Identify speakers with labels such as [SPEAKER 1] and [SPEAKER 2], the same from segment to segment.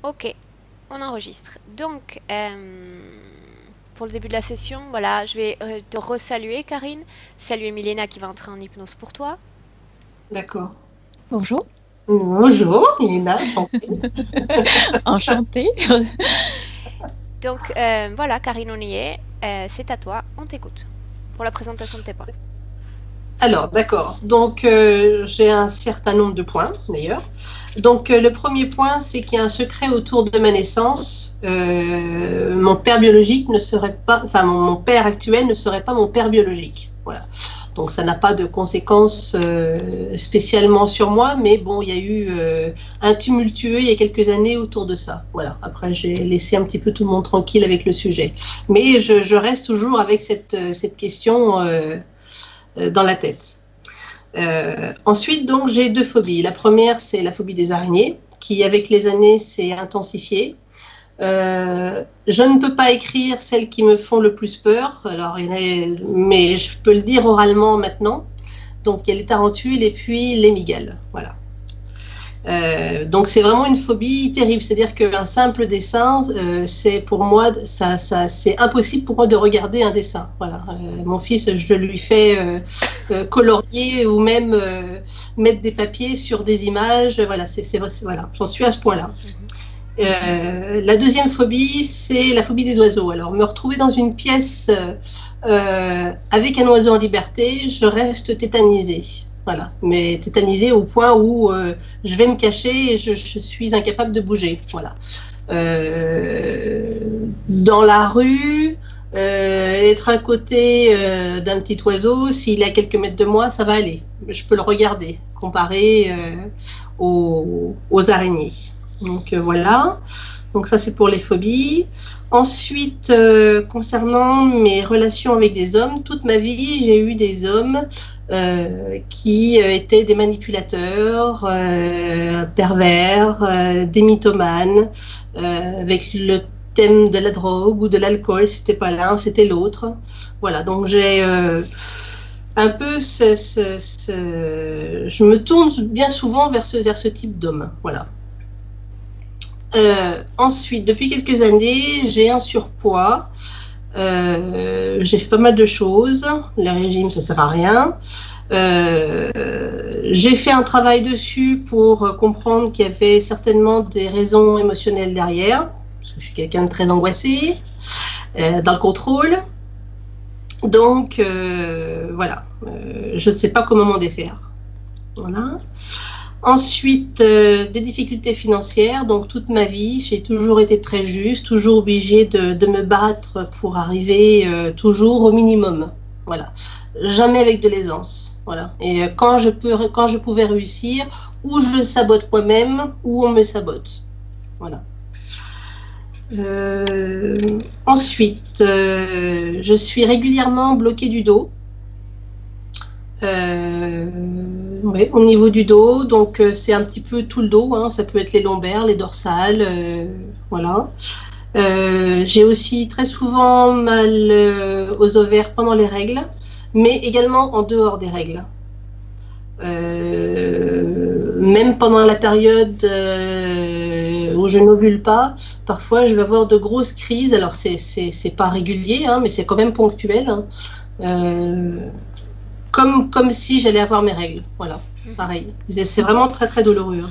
[SPEAKER 1] Ok, on enregistre. Donc, pour le début de la session, voilà, je vais te resaluer, Karine. Saluer Milena qui va entrer en hypnose pour toi.
[SPEAKER 2] D'accord.
[SPEAKER 3] Bonjour,
[SPEAKER 2] Bonjour, Elena, enchantée.
[SPEAKER 3] enchantée.
[SPEAKER 1] Donc, voilà, Karine, on y est. C'est à toi, on t'écoute pour la présentation de tes points.
[SPEAKER 2] Alors, d'accord. Donc, j'ai un certain nombre de points, d'ailleurs. Donc, le premier point, c'est qu'il y a un secret autour de ma naissance. Mon père biologique ne serait pas, enfin, mon père actuel ne serait pas mon père biologique. Voilà. Donc, ça n'a pas de conséquences spécialement sur moi, mais bon, il y a eu un tumultueux il y a quelques années autour de ça. Voilà. Après, j'ai laissé un petit peu tout le monde tranquille avec le sujet. Mais je reste toujours avec cette question dans la tête. Ensuite, donc, j'ai deux phobies. La première, c'est la phobie des araignées, qui, avec les années, s'est intensifiée. Je ne peux pas écrire celles qui me font le plus peur, alors, mais je peux le dire oralement maintenant. Donc, il y a les tarentules et puis les mygales. Voilà. Donc c'est vraiment une phobie terrible, c'est-à-dire qu'un simple dessin, c'est pour moi, c'est impossible pour moi de regarder un dessin. Voilà, mon fils, je lui fais colorier ou même mettre des papiers sur des images. Voilà, voilà, j'en suis à ce point-là. La deuxième phobie, c'est la phobie des oiseaux. Alors, me retrouver dans une pièce avec un oiseau en liberté, je reste tétanisée. Voilà, mais tétanisée au point où je vais me cacher et je suis incapable de bouger. Voilà. Dans la rue, être à côté d'un petit oiseau, s'il est à quelques mètres de moi, ça va aller. Je peux le regarder, comparé aux araignées. Donc voilà, donc ça c'est pour les phobies. Ensuite, concernant mes relations avec des hommes, toute ma vie j'ai eu des hommes qui étaient des manipulateurs, pervers, des mythomanes, avec le thème de la drogue ou de l'alcool, c'était pas l'un, c'était l'autre. Voilà, donc j'ai un peu je me tourne bien souvent vers ce type d'homme. Voilà. Ensuite, depuis quelques années, j'ai un surpoids. J'ai fait pas mal de choses. Le régime, ça sert à rien. J'ai fait un travail dessus pour comprendre qu'il y avait certainement des raisons émotionnelles derrière, parce que je suis quelqu'un de très angoissé, dans le contrôle. Donc, voilà. Je ne sais pas comment m'en défaire. Voilà. Ensuite, des difficultés financières. Donc, toute ma vie, j'ai toujours été très juste, toujours obligée de me battre pour arriver toujours au minimum. Voilà. Jamais avec de l'aisance. Voilà. Et quand je pouvais réussir, ou je le sabote moi-même, ou on me sabote. Voilà. Ensuite, je suis régulièrement bloquée du dos. Ouais, au niveau du dos, donc c'est un petit peu tout le dos, hein, ça peut être les lombaires, les dorsales, voilà. J'ai aussi très souvent mal aux ovaires pendant les règles, mais également en dehors des règles. Même pendant la période où je n'ovule pas, parfois je vais avoir de grosses crises. Alors c'est pas régulier, hein, mais c'est quand même ponctuel. Hein. Comme si j'allais avoir mes règles. Voilà, pareil. C'est vraiment très très douloureux.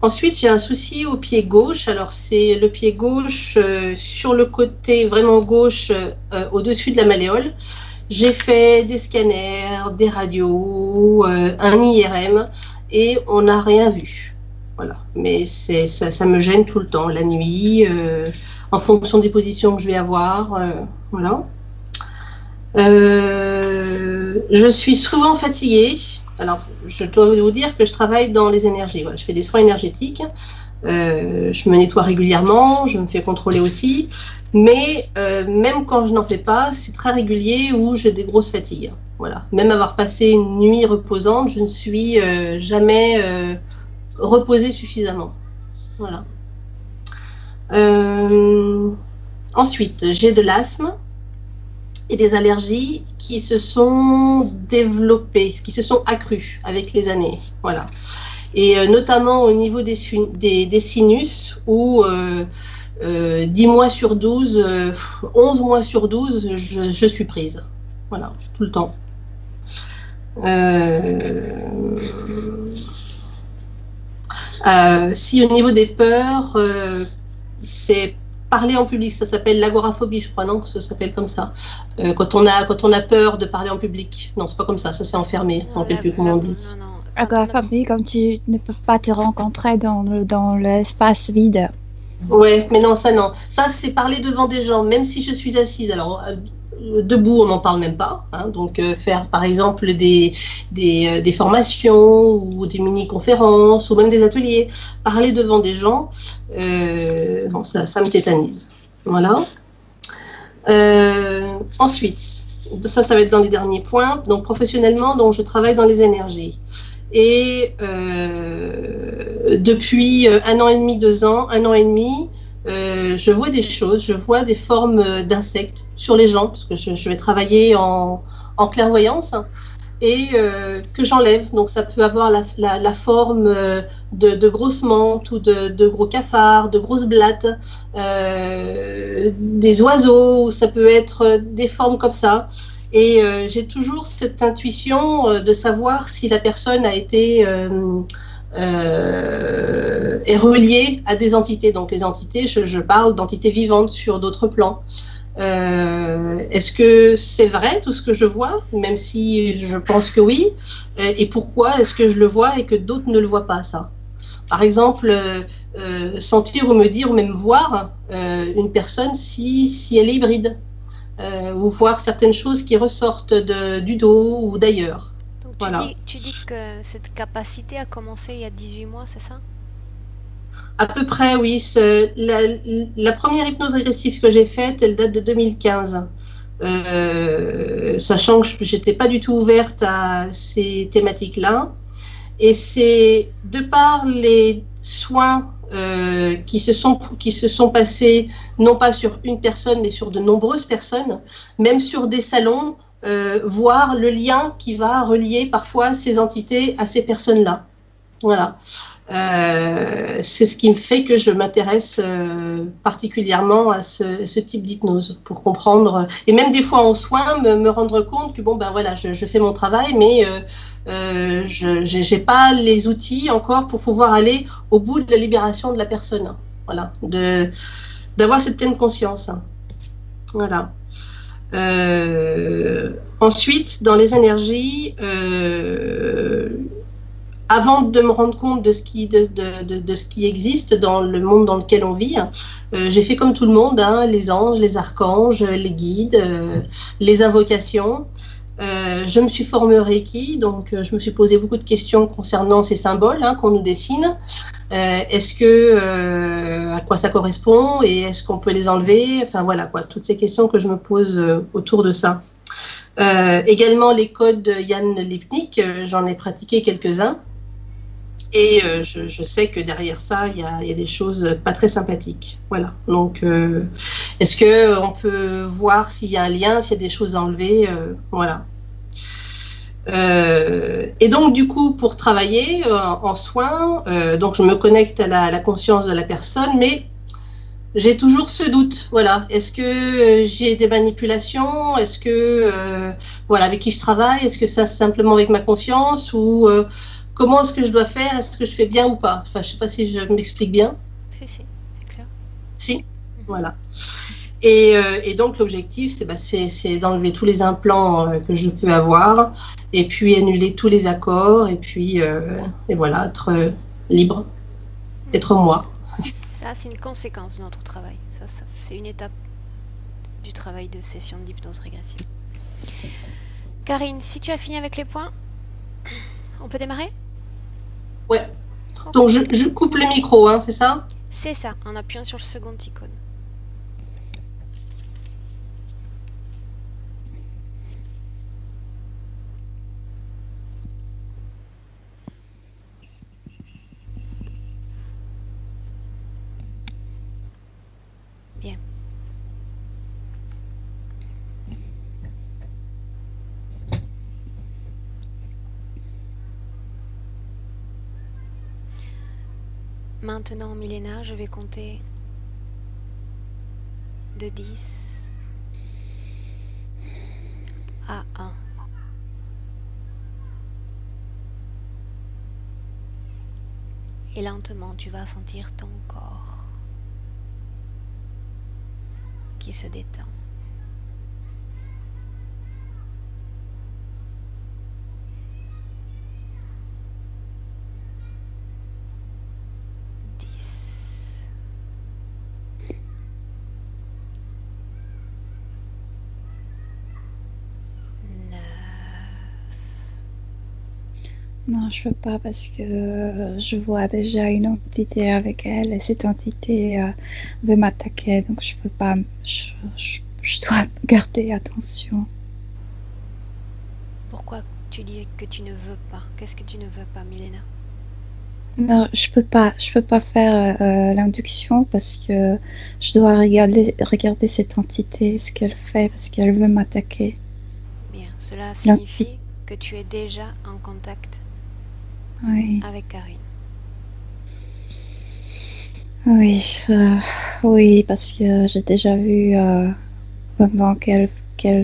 [SPEAKER 2] Ensuite, j'ai un souci au pied gauche. Alors, c'est le pied gauche sur le côté vraiment gauche, au-dessus de la malléole. J'ai fait des scanners, des radios, un IRM et on n'a rien vu. Voilà. Mais ça me gêne tout le temps, la nuit, en fonction des positions que je vais avoir. Voilà. Je suis souvent fatiguée. Alors, je dois vous dire que je travaille dans les énergies. Voilà, je fais des soins énergétiques. Je me nettoie régulièrement. Je me fais contrôler aussi. Mais même quand je n'en fais pas, c'est très régulier où j'ai des grosses fatigues. Voilà. Même avoir passé une nuit reposante, je ne suis jamais reposée suffisamment. Voilà. Ensuite, j'ai de l'asthme et des allergies qui se sont développées, qui se sont accrues avec les années. Voilà. et notamment au niveau des sinus où 10 mois sur 12, 11 mois sur 12, je suis prise. Voilà, tout le temps. Si au niveau des peurs, c'est parler en public, ça s'appelle l'agoraphobie, je crois, non, que ça s'appelle comme ça. Quand on a peur de parler en public. Non, c'est pas comme ça c'est enfermé, on ne sait plus comment on dit.
[SPEAKER 1] Non, non.
[SPEAKER 3] Agoraphobie, comme tu ne peux pas te rencontrer dans l'espace vide.
[SPEAKER 2] Ouais, mais non, ça non. Ça, c'est parler devant des gens, même si je suis assise. Alors, debout, on n'en parle même pas. Hein, donc, faire, par exemple, des formations ou des mini-conférences ou même des ateliers. Parler devant des gens, non, ça me tétanise. Voilà. Ensuite, ça va être dans les derniers points. Donc, professionnellement, donc, je travaille dans les énergies. Et depuis 1 an et demi, 2 ans, 1 an et demi, je vois des choses, je vois des formes d'insectes sur les gens, parce que je vais travailler en clairvoyance, et que j'enlève. Donc ça peut avoir la forme de grosses mantes ou de gros cafards, de grosses blattes, des oiseaux, ça peut être des formes comme ça. Et j'ai toujours cette intuition de savoir si la personne a été est reliée à des entités. Donc les entités, je parle d'entités vivantes sur d'autres plans. Est-ce que c'est vrai tout ce que je vois, même si je pense que oui, et pourquoi est-ce que je le vois et que d'autres ne le voient pas, ça? Par exemple, sentir ou me dire ou même voir une personne si elle est hybride. Ou voir certaines choses qui ressortent du dos ou d'ailleurs.
[SPEAKER 1] Donc
[SPEAKER 2] Voilà.
[SPEAKER 1] tu dis que cette capacité a commencé il y a 18 mois, c'est ça?
[SPEAKER 2] À peu près, oui. La première hypnose régressive que j'ai faite, elle date de 2015. Sachant que je n'étais pas du tout ouverte à ces thématiques-là. Et c'est de par les soins qui se sont passés, non pas sur une personne, mais sur de nombreuses personnes, même sur des salons, voir le lien qui va relier parfois ces entités à ces personnes-là. Voilà. C'est ce qui me fait que je m'intéresse particulièrement à ce type d'hypnose, pour comprendre, et même des fois en soins, me rendre compte que bon, ben voilà, je fais mon travail, mais je n'ai pas les outils encore pour pouvoir aller au bout de la libération de la personne. Voilà, d'avoir cette pleine conscience. Voilà. Ensuite, dans les énergies, avant de me rendre compte de ce qui existe dans le monde dans lequel on vit, j'ai fait comme tout le monde, hein, les anges, les archanges, les guides, les invocations. Je me suis formée au Reiki, donc je me suis posé beaucoup de questions concernant ces symboles qu'on nous dessine. Est-ce que à quoi ça correspond et est-ce qu'on peut les enlever? Enfin voilà quoi, toutes ces questions que je me pose autour de ça. Également les codes de Jan Lipnik, j'en ai pratiqué quelques-uns. Et je sais que derrière ça, il y a des choses pas très sympathiques. Voilà. Donc, est-ce qu'on peut voir s'il y a un lien, s'il y a des choses à enlever? Voilà. Et donc, du coup, pour travailler en soins, donc je me connecte à la conscience de la personne, mais j'ai toujours ce doute. Voilà. Est-ce que j'ai des manipulations? Est-ce que, voilà, avec qui je travaille? Est-ce que ça, c'est simplement avec ma conscience ou comment est-ce que je dois faire? Est-ce que je fais bien ou pas? Enfin, je ne sais pas si je m'explique bien.
[SPEAKER 1] Si, c'est clair.
[SPEAKER 2] Si, voilà. Et donc, l'objectif, c'est d'enlever tous les implants que je peux avoir et puis annuler tous les accords et puis, et voilà, être libre, être moi.
[SPEAKER 1] Ça, c'est une conséquence de notre travail. Ça c'est une étape du travail de session d'hypnose régressive. Karine, si tu as fini avec les points, on peut démarrer?
[SPEAKER 2] Ouais. Donc, je coupe le micro, c'est ça?
[SPEAKER 1] C'est ça, en appuyant sur le second icône. Bien. Maintenant, Milena, je vais compter de 10 à 1. Et lentement, tu vas sentir ton corps qui se détend. 10. 9.
[SPEAKER 3] Non, je peux pas parce que je vois déjà une entité avec elle et cette entité veut m'attaquer, donc je peux pas. Je dois garder attention.
[SPEAKER 1] Pourquoi tu dis que tu ne veux pas? Qu'est-ce que tu ne veux pas, Milena?
[SPEAKER 3] Non, je peux pas faire l'induction parce que je dois regarder cette entité, ce qu'elle fait, parce qu'elle veut m'attaquer.
[SPEAKER 1] Bien, cela signifie que tu es déjà en contact
[SPEAKER 3] Oui,
[SPEAKER 1] avec Karine.
[SPEAKER 3] oui, oui, parce que j'ai déjà vu pendant qu'elle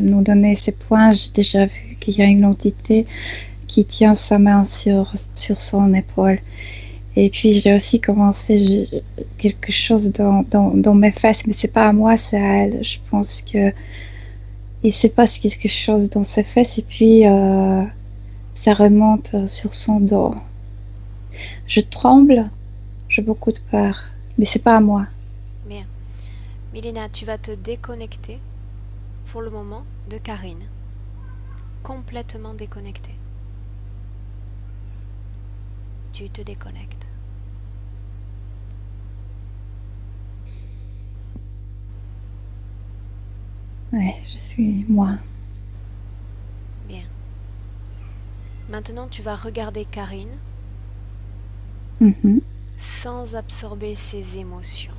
[SPEAKER 3] nous donnait ses points, j'ai déjà vu qu'il y a une entité qui tient sa main sur son épaule. Et puis j'ai aussi commencé quelque chose dans mes fesses, mais c'est pas à moi, c'est à elle. Je pense que il se passe quelque chose dans ses fesses et puis ça remonte sur son dos. Je tremble, j'ai beaucoup de peur, mais c'est pas à moi.
[SPEAKER 1] Bien. Milena, tu vas te déconnecter pour le moment de Karine. Complètement déconnectée. Tu te déconnectes.
[SPEAKER 3] Ouais, je suis moi.
[SPEAKER 1] Bien. Maintenant, tu vas regarder Karine sans absorber ses émotions,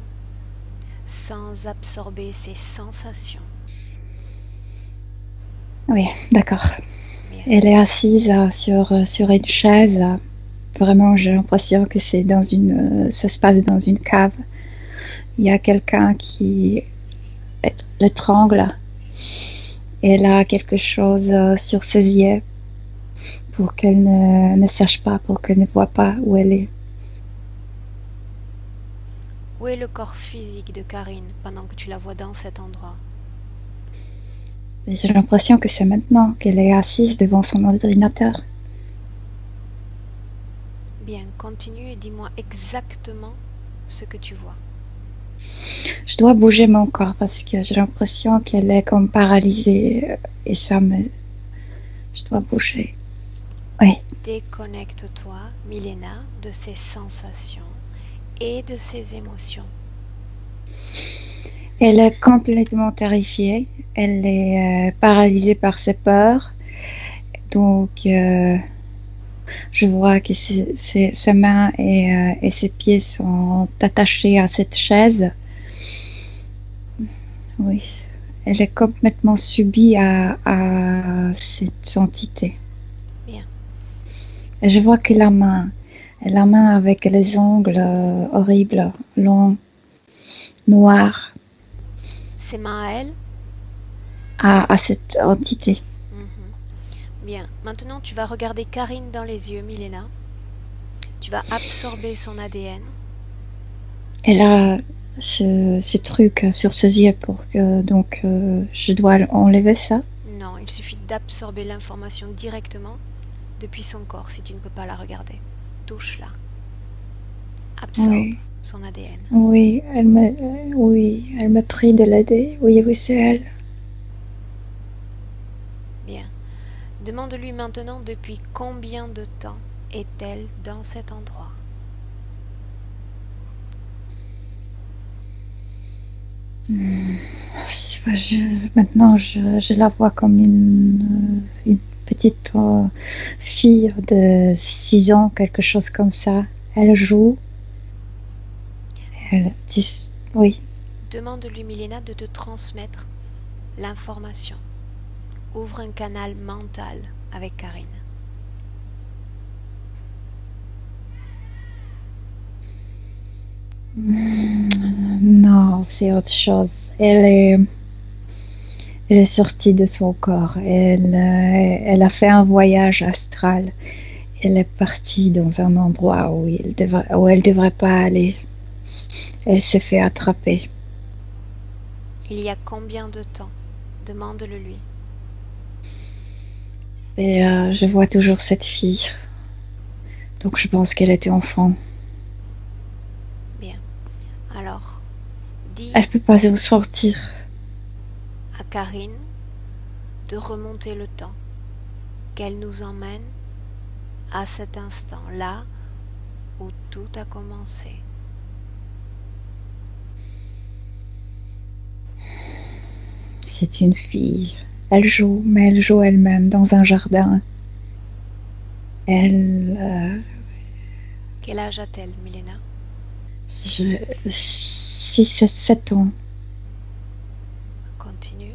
[SPEAKER 1] sans absorber ses sensations.
[SPEAKER 3] Oui, d'accord.
[SPEAKER 1] Bien.
[SPEAKER 3] Elle est assise sur une chaise. Vraiment, j'ai l'impression que c'est ça se passe dans une cave. Il y a quelqu'un qui l'étrangle. Elle a quelque chose sur ses yeux pour qu'elle ne cherche pas, pour qu'elle ne voit pas où elle est.
[SPEAKER 1] Où est le corps physique de Karine pendant que tu la vois dans cet endroit?
[SPEAKER 3] J'ai l'impression que c'est maintenant qu'elle est assise devant son ordinateur.
[SPEAKER 1] Bien, continue et dis-moi exactement ce que tu vois.
[SPEAKER 3] Je dois bouger mon corps parce que j'ai l'impression qu'elle est comme paralysée et je dois bouger. Oui.
[SPEAKER 1] Déconnecte-toi, Milena, de ses sensations et de ses émotions.
[SPEAKER 3] Elle est complètement terrifiée. Elle est paralysée par ses peurs. Donc, je vois que ses mains et ses pieds sont attachés à cette chaise. Oui. Elle est complètement subie à cette entité.
[SPEAKER 1] Bien.
[SPEAKER 3] Et je vois que la main avec les ongles horribles, longs, noirs,
[SPEAKER 1] Ses mains à elle?
[SPEAKER 3] à cette entité.
[SPEAKER 1] Bien. Maintenant, tu vas regarder Karine dans les yeux, Milena. Tu vas absorber son ADN.
[SPEAKER 3] Elle a ce truc sur ses yeux pour que je dois enlever ça.
[SPEAKER 1] Non, il suffit d'absorber l'information directement depuis son corps si tu ne peux pas la regarder. Touche-la. Absorbe son ADN.
[SPEAKER 3] Oui, elle m'a pris de l'aider. Oui, c'est elle.
[SPEAKER 1] Bien. Demande-lui maintenant depuis combien de temps est-elle dans cet endroit?
[SPEAKER 3] Maintenant, je la vois comme une petite fille de 6 ans, quelque chose comme ça. Elle joue. Oui.
[SPEAKER 1] Demande-lui, Milena, de te transmettre l'information. Ouvre un canal mental avec Karine.
[SPEAKER 3] Non, c'est autre chose. Elle est sortie de son corps. Elle a fait un voyage astral. Elle est partie dans un endroit où elle devrait pas aller. Elle s'est fait attraper.
[SPEAKER 1] Il y a combien de temps? Demande-le lui.
[SPEAKER 3] Et je vois toujours cette fille. Donc je pense qu'elle était enfant.
[SPEAKER 1] Bien. Alors, dis
[SPEAKER 3] Elle peut pas s'en sortir.
[SPEAKER 1] à Karine de remonter le temps, qu'elle nous emmène à cet instant, là où tout a commencé.
[SPEAKER 3] C'est une fille. Elle joue, mais elle joue elle-même dans un jardin.
[SPEAKER 1] Quel âge a-t-elle, Milena?
[SPEAKER 3] 6-7 ans.
[SPEAKER 1] Continue.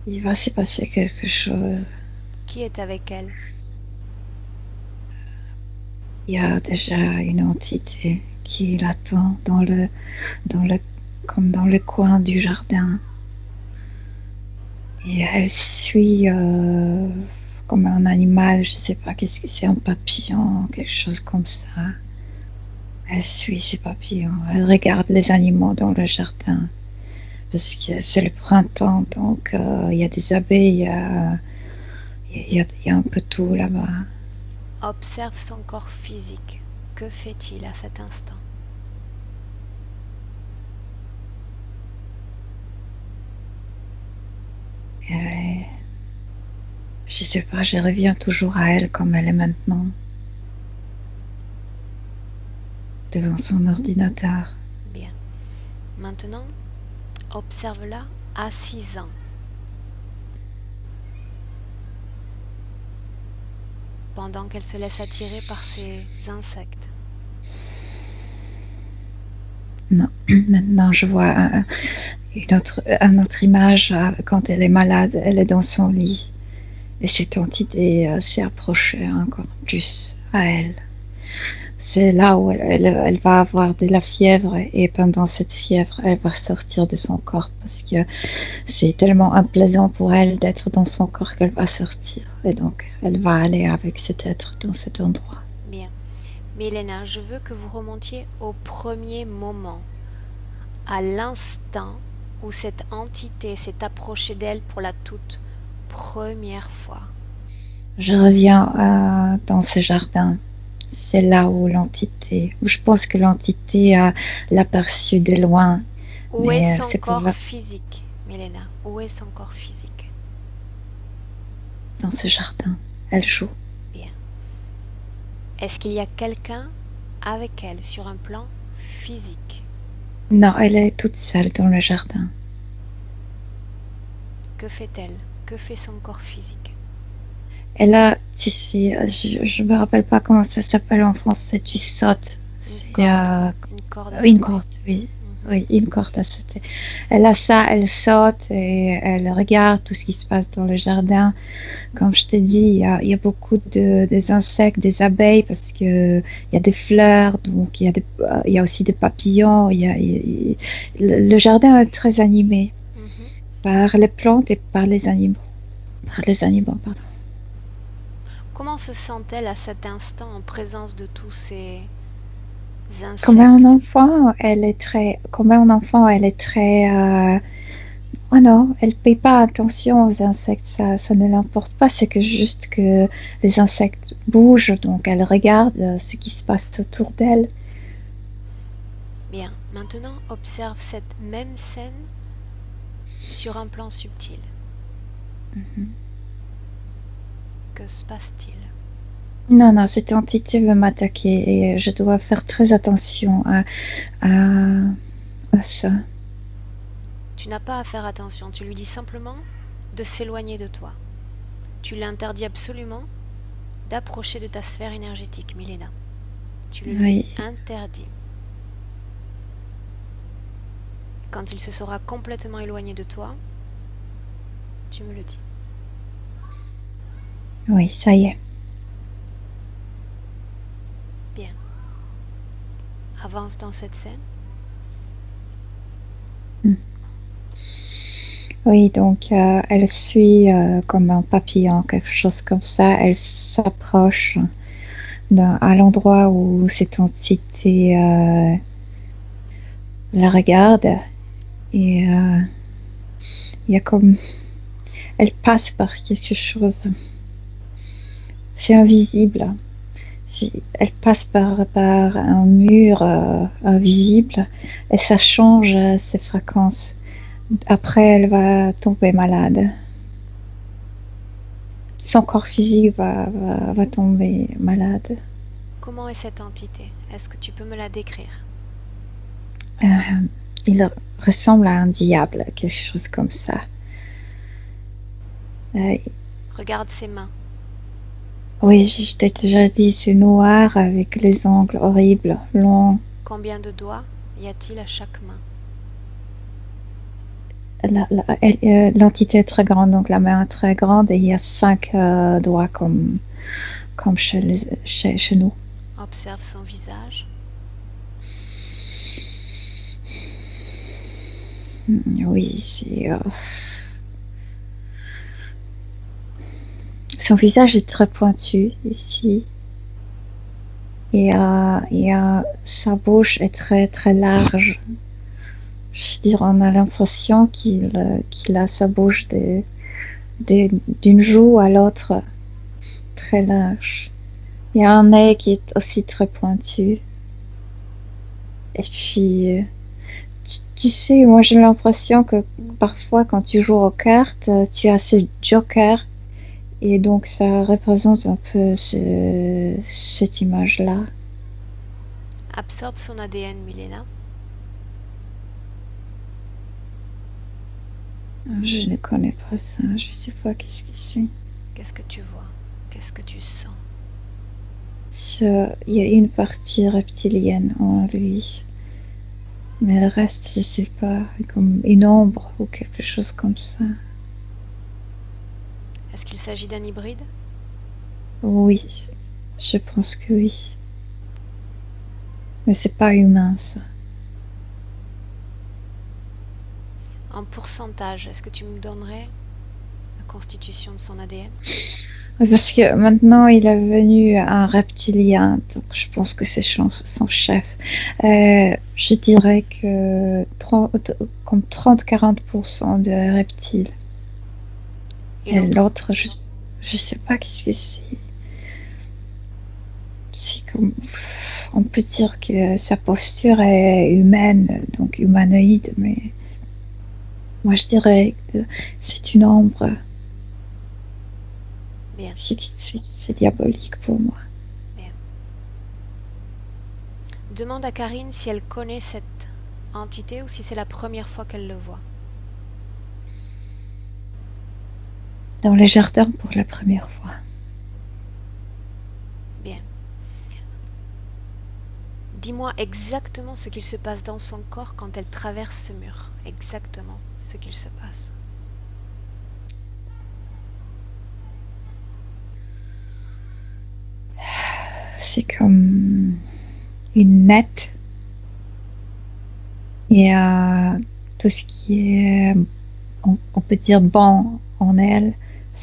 [SPEAKER 3] Il va se passer quelque chose.
[SPEAKER 1] Qui est avec elle?
[SPEAKER 3] Il y a déjà une entité qui l'attend comme dans le coin du jardin. Et elle suit comme un animal, je sais pas qu'est-ce que c'est, un papillon, quelque chose comme ça. Elle suit ces papillons, elle regarde les animaux dans le jardin. Parce que c'est le printemps, donc il y a des abeilles, il y a un peu tout là-bas.
[SPEAKER 1] Observe son corps physique. Que fait-il à cet instant?
[SPEAKER 3] Je sais pas, je reviens toujours à elle comme elle est maintenant. Devant son ordinateur.
[SPEAKER 1] Bien. Maintenant, observe-la à 6 ans. Pendant qu'elle se laisse attirer par ces insectes.
[SPEAKER 3] Non, maintenant je vois une autre image quand elle est malade, elle est dans son lit. Et cette entité s'est approchée encore plus à elle. C'est là où elle va avoir de la fièvre et pendant cette fièvre, elle va sortir de son corps parce que c'est tellement unplaisant pour elle d'être dans son corps qu'elle va sortir. Et donc, elle va aller avec cet être dans cet endroit.
[SPEAKER 1] Bien. Milena, je veux que vous remontiez au premier moment, à l'instant où cette entité s'est approchée d'elle pour la toute première fois.
[SPEAKER 3] Je reviens dans ce jardin. C'est là où je pense que l'entité l'a perçue de loin.
[SPEAKER 1] Où est son corps physique, Milena? Où est son corps physique?
[SPEAKER 3] Dans ce jardin. Elle joue.
[SPEAKER 1] Bien. Est-ce qu'il y a quelqu'un avec elle sur un plan physique?
[SPEAKER 3] Non, elle est toute seule dans le jardin.
[SPEAKER 1] Que fait-elle? Que fait son corps physique?
[SPEAKER 3] Elle a, tu sais, je me rappelle pas comment ça s'appelle en français, tu sautes.
[SPEAKER 1] Une corde à sauter.
[SPEAKER 3] Une corde, oui. Oui, une corde à sauter. Elle a ça, elle saute et elle regarde tout ce qui se passe dans le jardin. Comme je t'ai dit, il y a beaucoup des insectes, des abeilles parce que il y a des fleurs, donc il y a aussi des papillons. Le jardin est très animé par les plantes et par les animaux. Pardon.
[SPEAKER 1] Comment se sent-elle à cet instant en présence de tous ces insectes?
[SPEAKER 3] Comme un enfant, elle est très. Oh non, elle ne paye pas attention aux insectes, ça ne l'importe pas, c'est que juste que les insectes bougent, donc elle regarde ce qui se passe autour d'elle.
[SPEAKER 1] Bien, maintenant observe cette même scène sur un plan subtil. Que se passe-t-il?
[SPEAKER 3] Non, cette entité veut m'attaquer et je dois faire très attention à ça.
[SPEAKER 1] Tu n'as pas à faire attention, tu lui dis simplement de s'éloigner de toi. Tu l'interdis absolument d'approcher de ta sphère énergétique, Milena. Tu le lui interdis. Quand il se sera complètement éloigné de toi, tu me le dis.
[SPEAKER 3] Oui, ça y est.
[SPEAKER 1] Bien. Avance dans cette scène.
[SPEAKER 3] Oui, donc elle suit comme un papillon, quelque chose comme ça. Elle s'approche à l'endroit où cette entité la regarde et il y a comme... Elle passe par quelque chose. C'est invisible. Elle passe par un mur invisible et ça change ses fréquences. Après, elle va tomber malade. Son corps physique va tomber malade.
[SPEAKER 1] Comment est cette entité? Est-ce que tu peux me la décrire?
[SPEAKER 3] Il ressemble à un diable, quelque chose comme ça.
[SPEAKER 1] Regarde ses mains.
[SPEAKER 3] Oui, je t'ai déjà dit, c'est noir avec les ongles horribles, longs.
[SPEAKER 1] Combien de doigts y a-t-il à chaque main?
[SPEAKER 3] L'entité est très grande, donc la main est très grande et il y a 5 doigts comme chez nous.
[SPEAKER 1] Observe son visage.
[SPEAKER 3] Oui, c'est... Son visage est très pointu ici. Et sa bouche est très très large. Je veux dire, on a l'impression qu'il a sa bouche d'une joue à l'autre très large. Il y a un nez qui est aussi très pointu. Et puis, tu sais, moi j'ai l'impression que parfois quand tu joues aux cartes, tu as ce joker. Et donc ça représente un peu cette image-là.
[SPEAKER 1] Absorbe son ADN, Milena.
[SPEAKER 3] Je ne connais pas ça, je ne sais pas qu'est-ce que c'est.
[SPEAKER 1] Qu'est-ce que tu vois? Qu'est-ce que tu sens?
[SPEAKER 3] Il y a une partie reptilienne en lui. Mais le reste, je ne sais pas, comme une ombre ou quelque chose comme ça.
[SPEAKER 1] Est-ce qu'il s'agit d'un hybride?
[SPEAKER 3] Oui, je pense que oui. Mais c'est pas humain, ça.
[SPEAKER 1] En pourcentage, est-ce que tu me donnerais la constitution de son ADN?
[SPEAKER 3] Parce que maintenant, il est devenu un reptilien, donc je pense que c'est son chef. Je dirais que comme 30-40% de reptiles. Et l'autre, je sais pas qu'est-ce que c'est. C'est comme... On peut dire que sa posture est humaine, donc humanoïde, mais moi je dirais que c'est une ombre.
[SPEAKER 1] Bien.
[SPEAKER 3] C'est diabolique pour moi.
[SPEAKER 1] Bien. Demande à Karine si elle connaît cette entité ou si c'est la première fois qu'elle le voit.
[SPEAKER 3] Dans les jardins pour la première fois.
[SPEAKER 1] Bien. Dis-moi exactement ce qu'il se passe dans son corps quand elle traverse ce mur. Exactement ce qu'il se passe.
[SPEAKER 3] C'est comme une nette. Et tout ce qui est, on peut dire, bon en elle,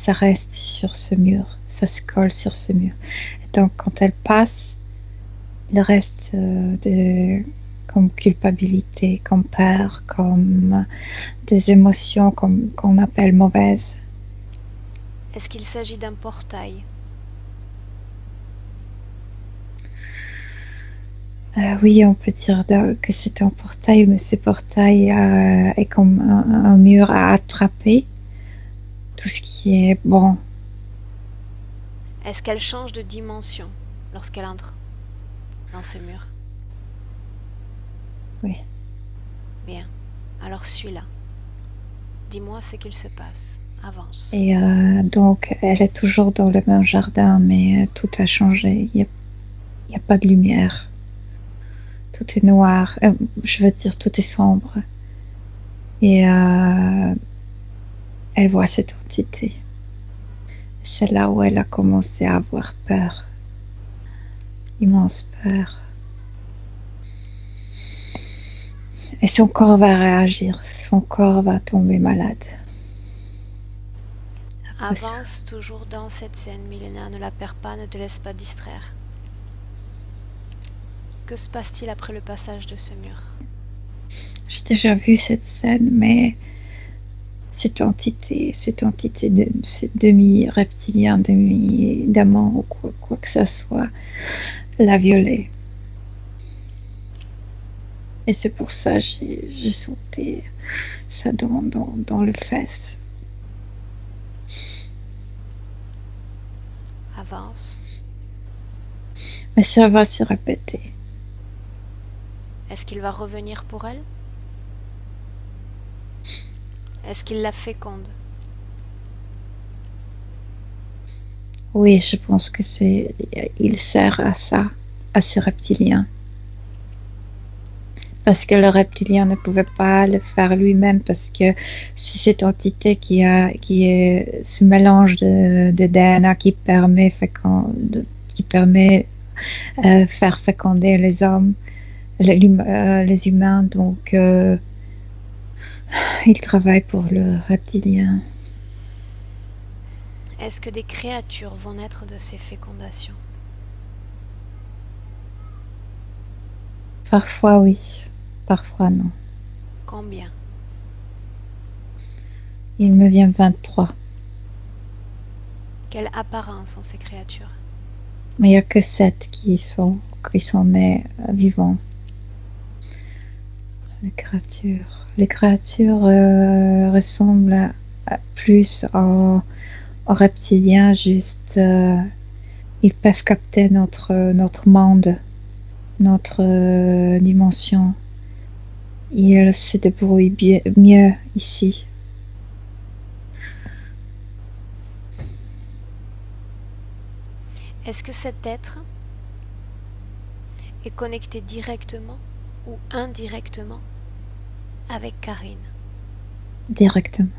[SPEAKER 3] ça reste sur ce mur. Ça se colle sur ce mur. Et donc, quand elle passe, il reste comme culpabilité, comme peur, comme des émotions qu'on appelle mauvaises.
[SPEAKER 1] Est-ce qu'il s'agit d'un portail?
[SPEAKER 3] Oui, on peut dire que c'est un portail, mais ce portail est comme un mur à attraper. Tout ce qui est bon.
[SPEAKER 1] Est-ce qu'elle change de dimension lorsqu'elle entre dans ce mur?
[SPEAKER 3] Oui.
[SPEAKER 1] Bien. Alors suis-la. Dis-moi ce qu'il se passe. Avance.
[SPEAKER 3] Et donc, elle est toujours dans le même jardin, mais tout a changé. Il n'y a pas de lumière. Tout est noir. Je veux dire, tout est sombre. Et elle voit cette entité. C'est là où elle a commencé à avoir peur. immense peur. Et son corps va réagir, son corps va tomber malade.
[SPEAKER 1] Avance toujours dans cette scène, Milena, ne la perds pas, ne te laisse pas distraire. Que se passe-t-il après le passage de ce mur?
[SPEAKER 3] J'ai déjà vu cette scène, mais cette entité de demi-reptilien, demi-d'amant ou quoi que ce soit, l'a violée. Et c'est pour ça que j'ai sauté ça dans le fesse.
[SPEAKER 1] Avance.
[SPEAKER 3] Mais ça va se répéter.
[SPEAKER 1] Est-ce qu'il va revenir pour elle? Est-ce qu'il la féconde?
[SPEAKER 3] Oui, je pense que il sert à ça, à ce reptilien. Parce que le reptilien ne pouvait pas le faire lui-même, parce que c'est cette entité qui est ce mélange de DNA qui permet faire féconder les hommes, les humains. Donc, il travaille pour le reptilien.
[SPEAKER 1] Est-ce que des créatures vont naître de ces fécondations?
[SPEAKER 3] Parfois oui, parfois non.
[SPEAKER 1] Combien?
[SPEAKER 3] Il me vient 23.
[SPEAKER 1] Quelle apparence ont ces créatures?
[SPEAKER 3] Mais il n'y a que 7 qui sont nés vivants. Les créatures ressemblent plus aux reptiliens, juste ils peuvent capter notre monde, notre dimension. Ils se débrouillent mieux ici.
[SPEAKER 1] Est-ce que cet être est connecté directement ou indirectement avec Karine?
[SPEAKER 3] Directement.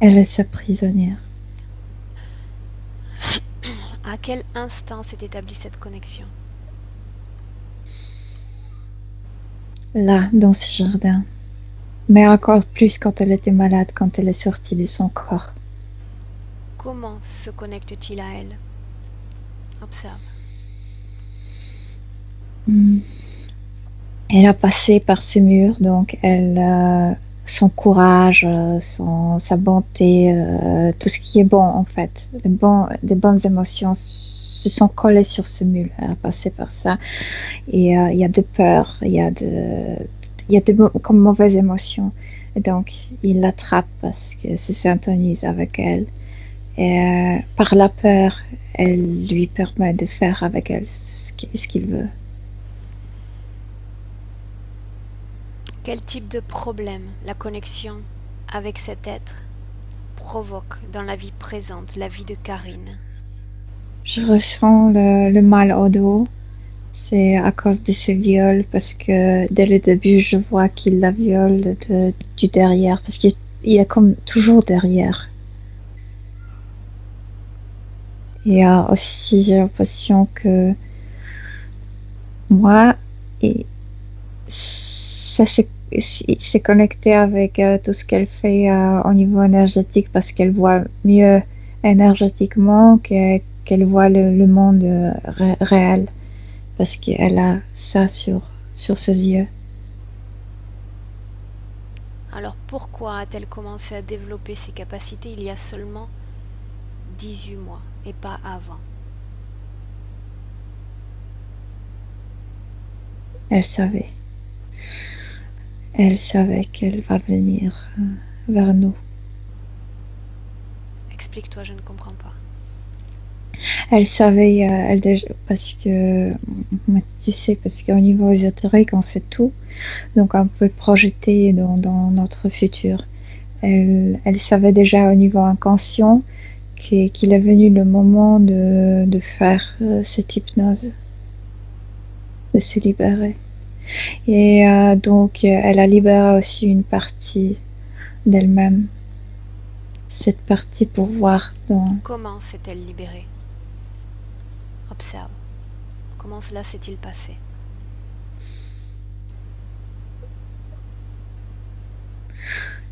[SPEAKER 3] Elle est sa prisonnière.
[SPEAKER 1] À quel instant s'est établie cette connexion?
[SPEAKER 3] Là, dans ce jardin. Mais encore plus quand elle était malade, quand elle est sortie de son corps.
[SPEAKER 1] Comment se connecte-t-il à elle? Observe.
[SPEAKER 3] Elle a passé par ces murs, donc son courage, sa bonté, tout ce qui est bon en fait, des bonnes émotions se sont collées sur ce mur. Elle a passé par ça. Et il y a de peur, il y a comme mauvaises émotions. Et donc il l'attrape parce que se syntonise avec elle. Et par la peur, elle lui permet de faire avec elle ce qu'il veut.
[SPEAKER 1] Quel type de problème la connexion avec cet être provoque dans la vie présente, la vie de Karine?
[SPEAKER 3] Je ressens le mal au dos. C'est à cause de ce viol, parce que dès le début, je vois qu'il la viole du derrière, parce qu'il est comme toujours derrière. Et aussi, j'ai l'impression que moi, ça c'est connecté avec tout ce qu'elle fait au niveau énergétique, parce qu'elle voit mieux énergétiquement qu'elle voit le monde réel, parce qu'elle a ça sur ses yeux.
[SPEAKER 1] Alors pourquoi a-t-elle commencé à développer ses capacités il y a seulement 18 mois et pas avant?
[SPEAKER 3] Elle savait qu'elle va venir vers nous.
[SPEAKER 1] Explique-toi, je ne comprends pas.
[SPEAKER 3] Elle savait, parce que, tu sais, parce qu'au niveau ésotérique, on sait tout, donc on peut projeter dans notre futur. Elle savait déjà au niveau inconscient qu'il est venu le moment de faire cette hypnose, de se libérer. Et donc, elle a libéré aussi une partie d'elle-même. Cette partie pour voir.
[SPEAKER 1] Comment s'est-elle libérée? Observe. Comment cela s'est-il passé?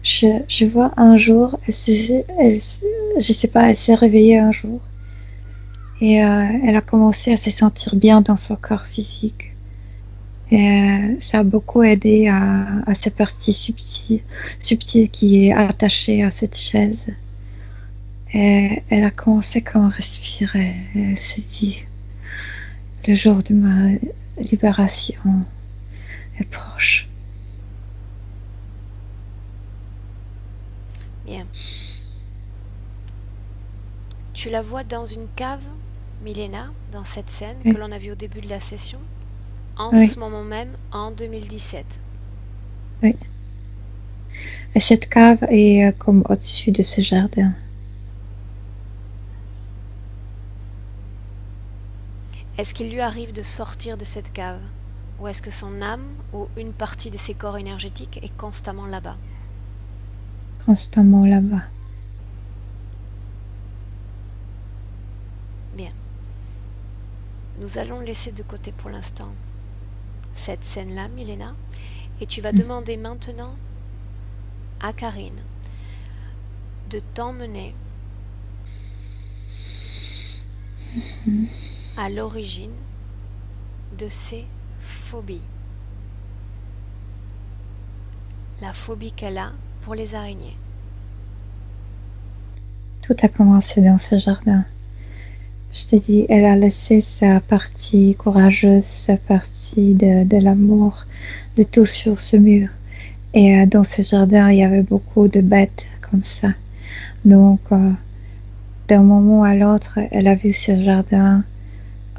[SPEAKER 3] Je vois un jour, je sais pas, elle s'est réveillée un jour et elle a commencé à se sentir bien dans son corps physique. Et ça a beaucoup aidé à cette partie subtile qui est attachée à cette chaise. Et elle a commencé comme à respirer. Elle s'est dit, le jour de ma libération est proche.
[SPEAKER 1] Bien. Tu la vois dans une cave, Milena, dans cette scène
[SPEAKER 3] Oui.
[SPEAKER 1] que l'on a vue au début de la session, en
[SPEAKER 3] Oui.
[SPEAKER 1] ce moment même, en 2017.
[SPEAKER 3] Oui. Et cette cave est comme au-dessus de ce jardin.
[SPEAKER 1] Est-ce qu'il lui arrive de sortir de cette cave? Ou est-ce que son âme ou une partie de ses corps énergétiques est constamment là-bas?
[SPEAKER 3] Constamment là-bas.
[SPEAKER 1] Bien. Nous allons laisser de côté pour l'instant cette scène-là, Milena, et tu vas demander maintenant à Karine de t'emmener à l'origine de ces phobies. La phobie qu'elle a pour les araignées.
[SPEAKER 3] Tout a commencé dans ce jardin. Je t'ai dit, elle a laissé sa partie courageuse, sa partie de l'amour, de tout sur ce mur. Et dans ce jardin, il y avait beaucoup de bêtes comme ça. Donc, d'un moment à l'autre, elle a vu ce jardin.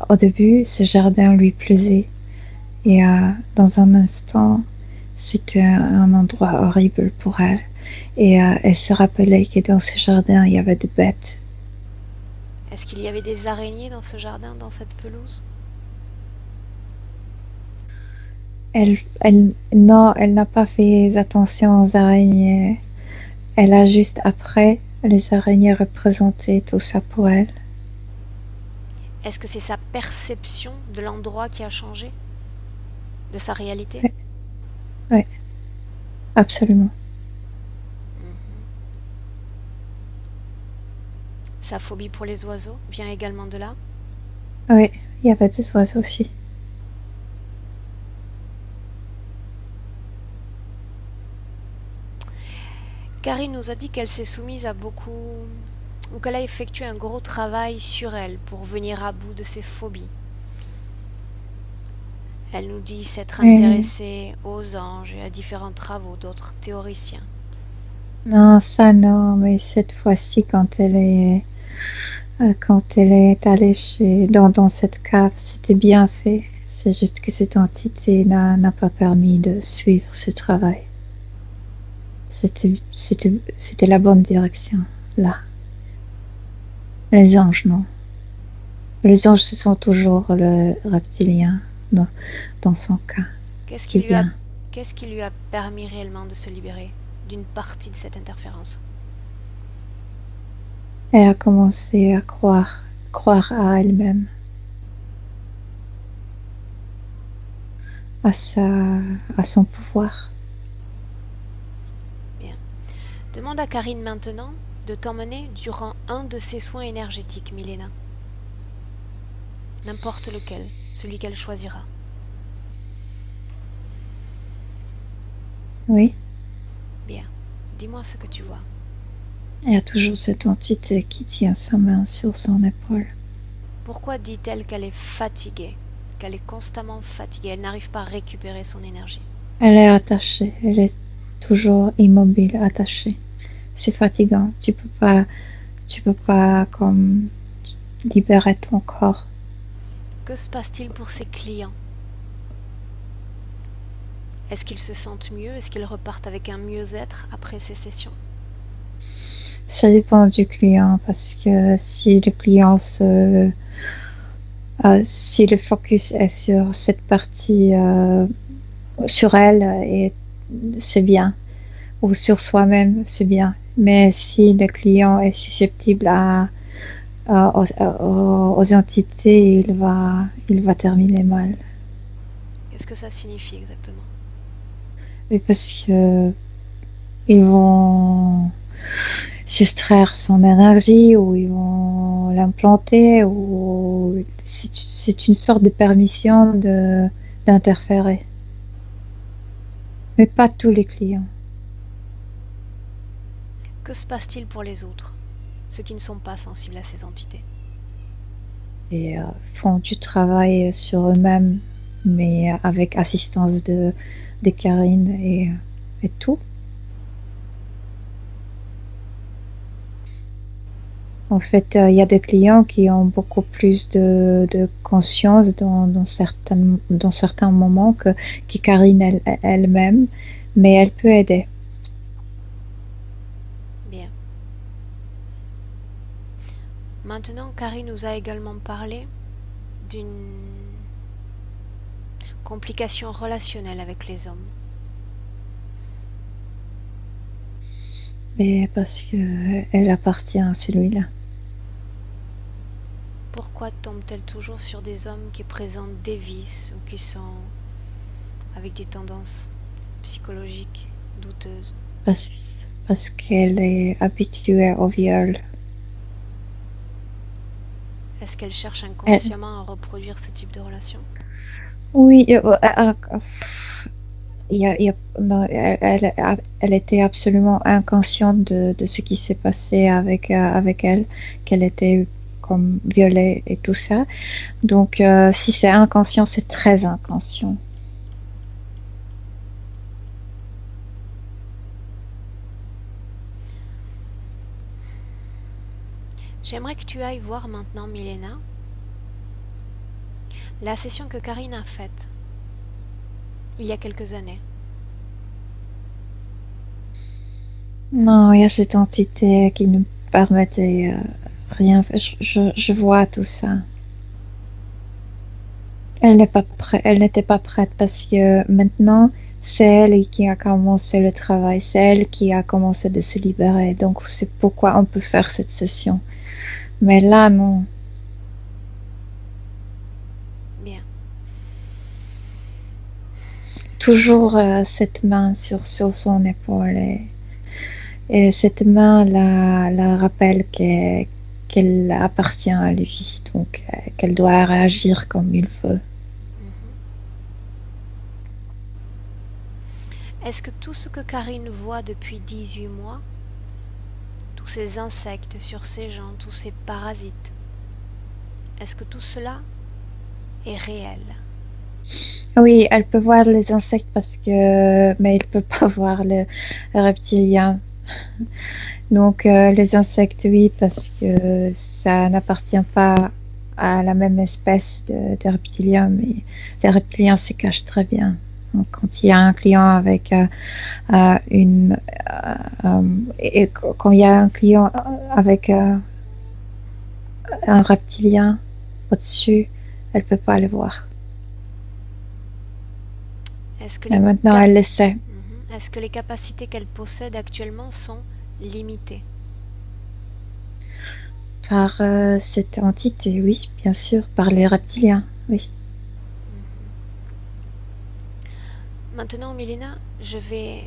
[SPEAKER 3] Au début, ce jardin lui plaisait. Et dans un instant, c'était un endroit horrible pour elle. Et elle se rappelait que dans ce jardin, il y avait des bêtes.
[SPEAKER 1] Est-ce qu'il y avait des araignées dans ce jardin, dans cette pelouse?
[SPEAKER 3] Non, elle n'a pas fait attention aux araignées. Elle a juste après, les araignées représentaient tout ça pour elle.
[SPEAKER 1] Est-ce que c'est sa perception de l'endroit qui a changé? De sa réalité?
[SPEAKER 3] Oui, ouais, absolument.
[SPEAKER 1] Sa phobie pour les oiseaux vient également de là?
[SPEAKER 3] Oui, il y avait des oiseaux aussi.
[SPEAKER 1] Karine nous a dit qu'elle s'est soumise à beaucoup, ou qu'elle a effectué un gros travail sur elle pour venir à bout de ses phobies. Elle nous dit s'être intéressée aux anges et à différents travaux d'autres théoriciens.
[SPEAKER 3] Non, ça non, mais cette fois-ci, quand elle est allée dans cette cave, c'était bien fait. C'est juste que cette entité n'a pas permis de suivre ce travail. C'était la bonne direction, là. Les anges, non. Les anges, ce sont toujours le reptilien, dans son cas.
[SPEAKER 1] Qu'est-ce qui lui a permis réellement de se libérer d'une partie de cette interférence?
[SPEAKER 3] Elle a commencé à croire à elle-même, à son pouvoir.
[SPEAKER 1] Bien. Demande à Karine maintenant de t'emmener durant un de ses soins énergétiques, Milena. N'importe lequel, celui qu'elle choisira.
[SPEAKER 3] Oui.
[SPEAKER 1] Bien. Dis-moi ce que tu vois.
[SPEAKER 3] Il y a toujours cette entité qui tient sa main sur son épaule.
[SPEAKER 1] Pourquoi dit-elle qu'elle est fatiguée, qu'elle est constamment fatiguée, elle n'arrive pas à récupérer son énergie?
[SPEAKER 3] Elle est attachée, elle est toujours immobile, attachée. C'est fatigant, tu peux pas comme libérer ton corps.
[SPEAKER 1] Que se passe-t-il pour ses clients? Est-ce qu'ils se sentent mieux? Est-ce qu'ils repartent avec un mieux-être après ces sessions?
[SPEAKER 3] Ça dépend du client, parce que si le client si le focus est sur cette partie, sur elle, et c'est bien, ou sur soi-même, c'est bien. Mais si le client est susceptible à aux entités, il va terminer mal.
[SPEAKER 1] Qu'est-ce que ça signifie exactement?
[SPEAKER 3] Et parce que ils vont soustraire son énergie ou ils vont l'implanter ou c'est une sorte de permission d'interférer. Mais pas tous les clients.
[SPEAKER 1] Que se passe-t-il pour les autres, ceux qui ne sont pas sensibles à ces entités?
[SPEAKER 3] Et font du travail sur eux-mêmes, mais avec assistance de Karine et tout. En fait, il y a des clients qui ont beaucoup plus de conscience dans certains moments que Karine elle-même, mais elle peut aider.
[SPEAKER 1] Bien. Maintenant, Karine nous a également parlé d'une complication relationnelle avec les hommes.
[SPEAKER 3] Et parce qu'elle appartient à celui-là.
[SPEAKER 1] Pourquoi tombe-t-elle toujours sur des hommes qui présentent des vices ou qui sont avec des tendances psychologiques douteuses?
[SPEAKER 3] Parce qu'elle est habituée au viol.
[SPEAKER 1] Est-ce qu'elle cherche inconsciemment à reproduire ce type de relation?
[SPEAKER 3] Oui, elle était absolument inconsciente de ce qui s'est passé avec elle, qu'elle était comme violée et tout ça. Donc, si c'est inconscient, c'est très inconscient.
[SPEAKER 1] J'aimerais que tu ailles voir maintenant, Milena, la session que Karine a faite il y a quelques années.
[SPEAKER 3] Non, il y a cette entité qui ne permettait rien. Je vois tout ça. Elle n'était pas prête parce que maintenant, c'est elle qui a commencé le travail, c'est elle qui a commencé de se libérer. Donc, c'est pourquoi on peut faire cette session. Mais là, non.
[SPEAKER 1] Bien.
[SPEAKER 3] Toujours cette main sur son épaule et cette main la rappelle qu'elle appartient à lui, donc qu'elle doit réagir comme il veut.
[SPEAKER 1] Est-ce que tout ce que Karine voit depuis 18 mois, tous ces insectes sur ses gens, tous ces parasites, est-ce que tout cela est réel?
[SPEAKER 3] Oui, elle peut voir les insectes mais elle peut pas voir le reptilien. Donc les insectes, oui, parce que ça n'appartient pas à la même espèce de reptiliens, mais les reptiliens se cachent très bien. Donc, quand il y a un client avec quand il y a un client avec un reptilien au-dessus, elle peut pas le voir. Et maintenant, elle le sait.
[SPEAKER 1] Est-ce que les capacités qu'elle possède actuellement sont limitées?
[SPEAKER 3] Par cette entité, oui, bien sûr, par les reptiliens, oui.
[SPEAKER 1] Maintenant, Milena, je vais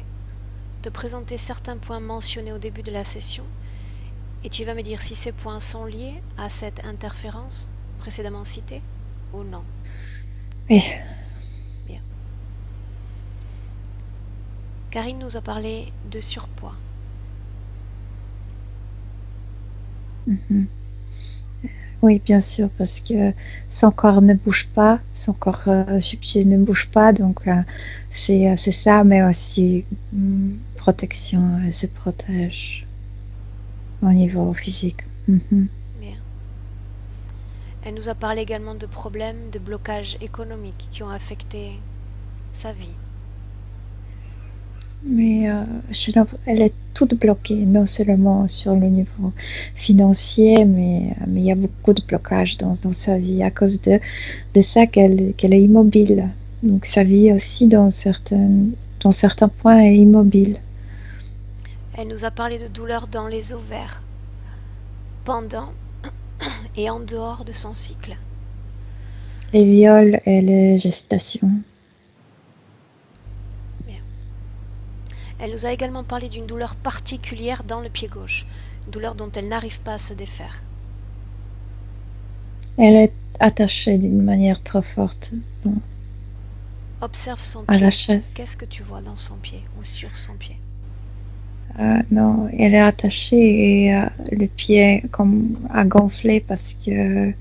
[SPEAKER 1] te présenter certains points mentionnés au début de la session et tu vas me dire si ces points sont liés à cette interférence précédemment citée ou non.
[SPEAKER 3] Oui.
[SPEAKER 1] Bien. Karine nous a parlé de surpoids.
[SPEAKER 3] Oui, bien sûr, parce que son corps ne bouge pas, son corps subtil ne bouge pas, donc c'est ça, mais aussi protection, elle se protège au niveau physique.
[SPEAKER 1] Bien. Elle nous a parlé également de problèmes de blocage économique qui ont affecté sa vie.
[SPEAKER 3] Mais elle est toute bloquée, non seulement sur le niveau financier, mais il y a beaucoup de blocages dans sa vie à cause de ça qu'elle est immobile. Donc sa vie aussi, dans certains points, est immobile.
[SPEAKER 1] Elle nous a parlé de douleurs dans les ovaires pendant et en dehors de son cycle.
[SPEAKER 3] Les viols et les gestations.
[SPEAKER 1] Bien. Elle nous a également parlé d'une douleur particulière dans le pied gauche, une douleur dont elle n'arrive pas à se défaire.
[SPEAKER 3] Elle est attachée d'une manière trop forte
[SPEAKER 1] Observe son
[SPEAKER 3] à la
[SPEAKER 1] pied.
[SPEAKER 3] chaise.
[SPEAKER 1] Qu'est-ce que tu vois dans son pied ou sur son pied?
[SPEAKER 3] Non, elle est attachée et le pied comme a gonflé parce que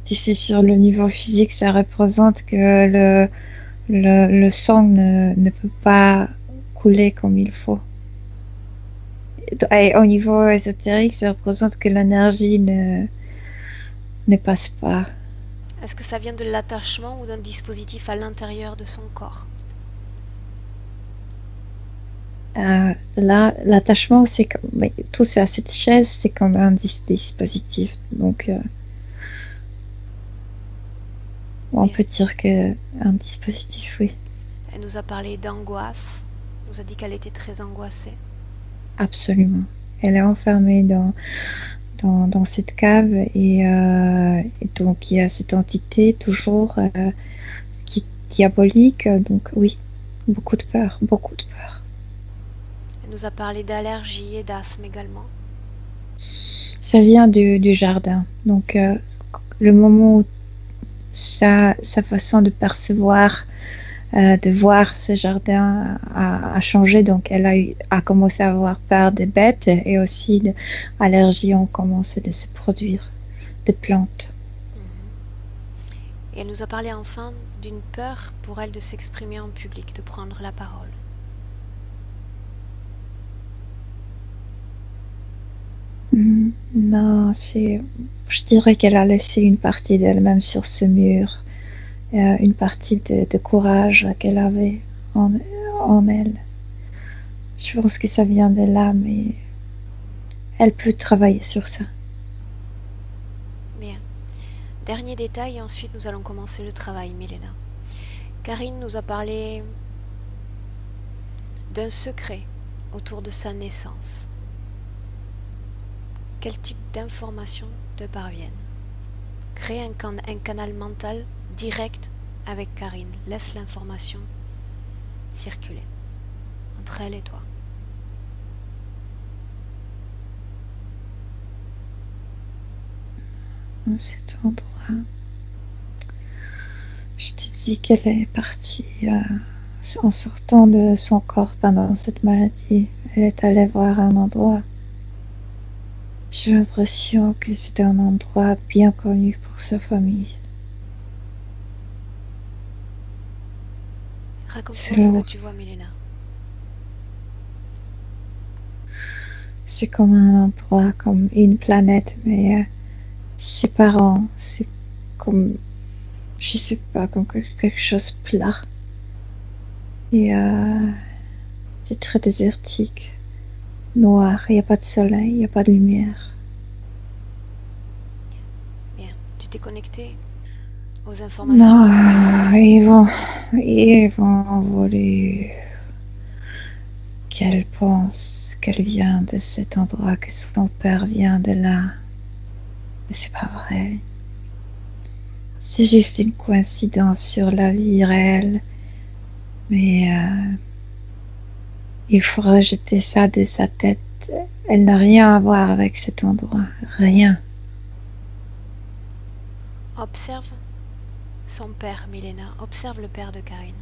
[SPEAKER 3] si c'est sur le niveau physique, ça représente que le sang ne peut pas couler comme il faut. Et au niveau ésotérique, ça représente que l'énergie ne passe pas.
[SPEAKER 1] Est-ce que ça vient de l'attachement ou d'un dispositif à l'intérieur de son corps?
[SPEAKER 3] Là, l'attachement, c'est comme tout ça, cette chaise, c'est comme un dispositif. Donc, on peut dire que un dispositif, oui.
[SPEAKER 1] Elle nous a parlé d'angoisse, nous a dit qu'elle était très angoissée.
[SPEAKER 3] Absolument. Elle est enfermée dans cette cave et donc il y a cette entité toujours qui est diabolique. Donc oui, beaucoup de peur, beaucoup de peur.
[SPEAKER 1] Elle nous a parlé d'allergie et d'asthme également.
[SPEAKER 3] Ça vient du jardin. Donc le moment où sa façon de percevoir, de voir ce jardin a changé, donc elle a commencé à avoir peur des bêtes et aussi allergies ont commencé de se produire, des plantes.
[SPEAKER 1] Et elle nous a parlé enfin d'une peur pour elle de s'exprimer en public, de prendre la parole.
[SPEAKER 3] Non, je dirais qu'elle a laissé une partie d'elle-même sur ce mur. Une partie de courage qu'elle avait en elle. Je pense que ça vient de là, mais elle peut travailler sur ça.
[SPEAKER 1] Bien. Dernier détail, et ensuite nous allons commencer le travail, Milena. Karine nous a parlé d'un secret autour de sa naissance. Quel type d'informations te parviennent? Crée un canal mental direct avec Karine. Laisse l'information circuler entre elle et toi.
[SPEAKER 3] Dans cet endroit, je te dis qu'elle est partie en sortant de son corps pendant cette maladie. Elle est allée voir un endroit. J'ai l'impression que c'est un endroit bien connu pour sa famille.
[SPEAKER 1] Raconte-moi ce que tu vois, Milena.
[SPEAKER 3] C'est comme un endroit, comme une planète, mais séparant. C'est comme, je sais pas, comme quelque chose de plat. Et c'est très désertique, noir. Il n'y a pas de soleil, il n'y a pas de lumière.
[SPEAKER 1] Bien. Tu t'es connecté aux informations?
[SPEAKER 3] Non, ils vont voler qu'elle pense qu'elle vient de cet endroit, que son père vient de là. Mais c'est pas vrai. C'est juste une coïncidence sur la vie réelle. Mais il faut rejeter ça de sa tête. Elle n'a rien à voir avec cet endroit. Rien.
[SPEAKER 1] Observe son père, Milena. Observe le père de Karine.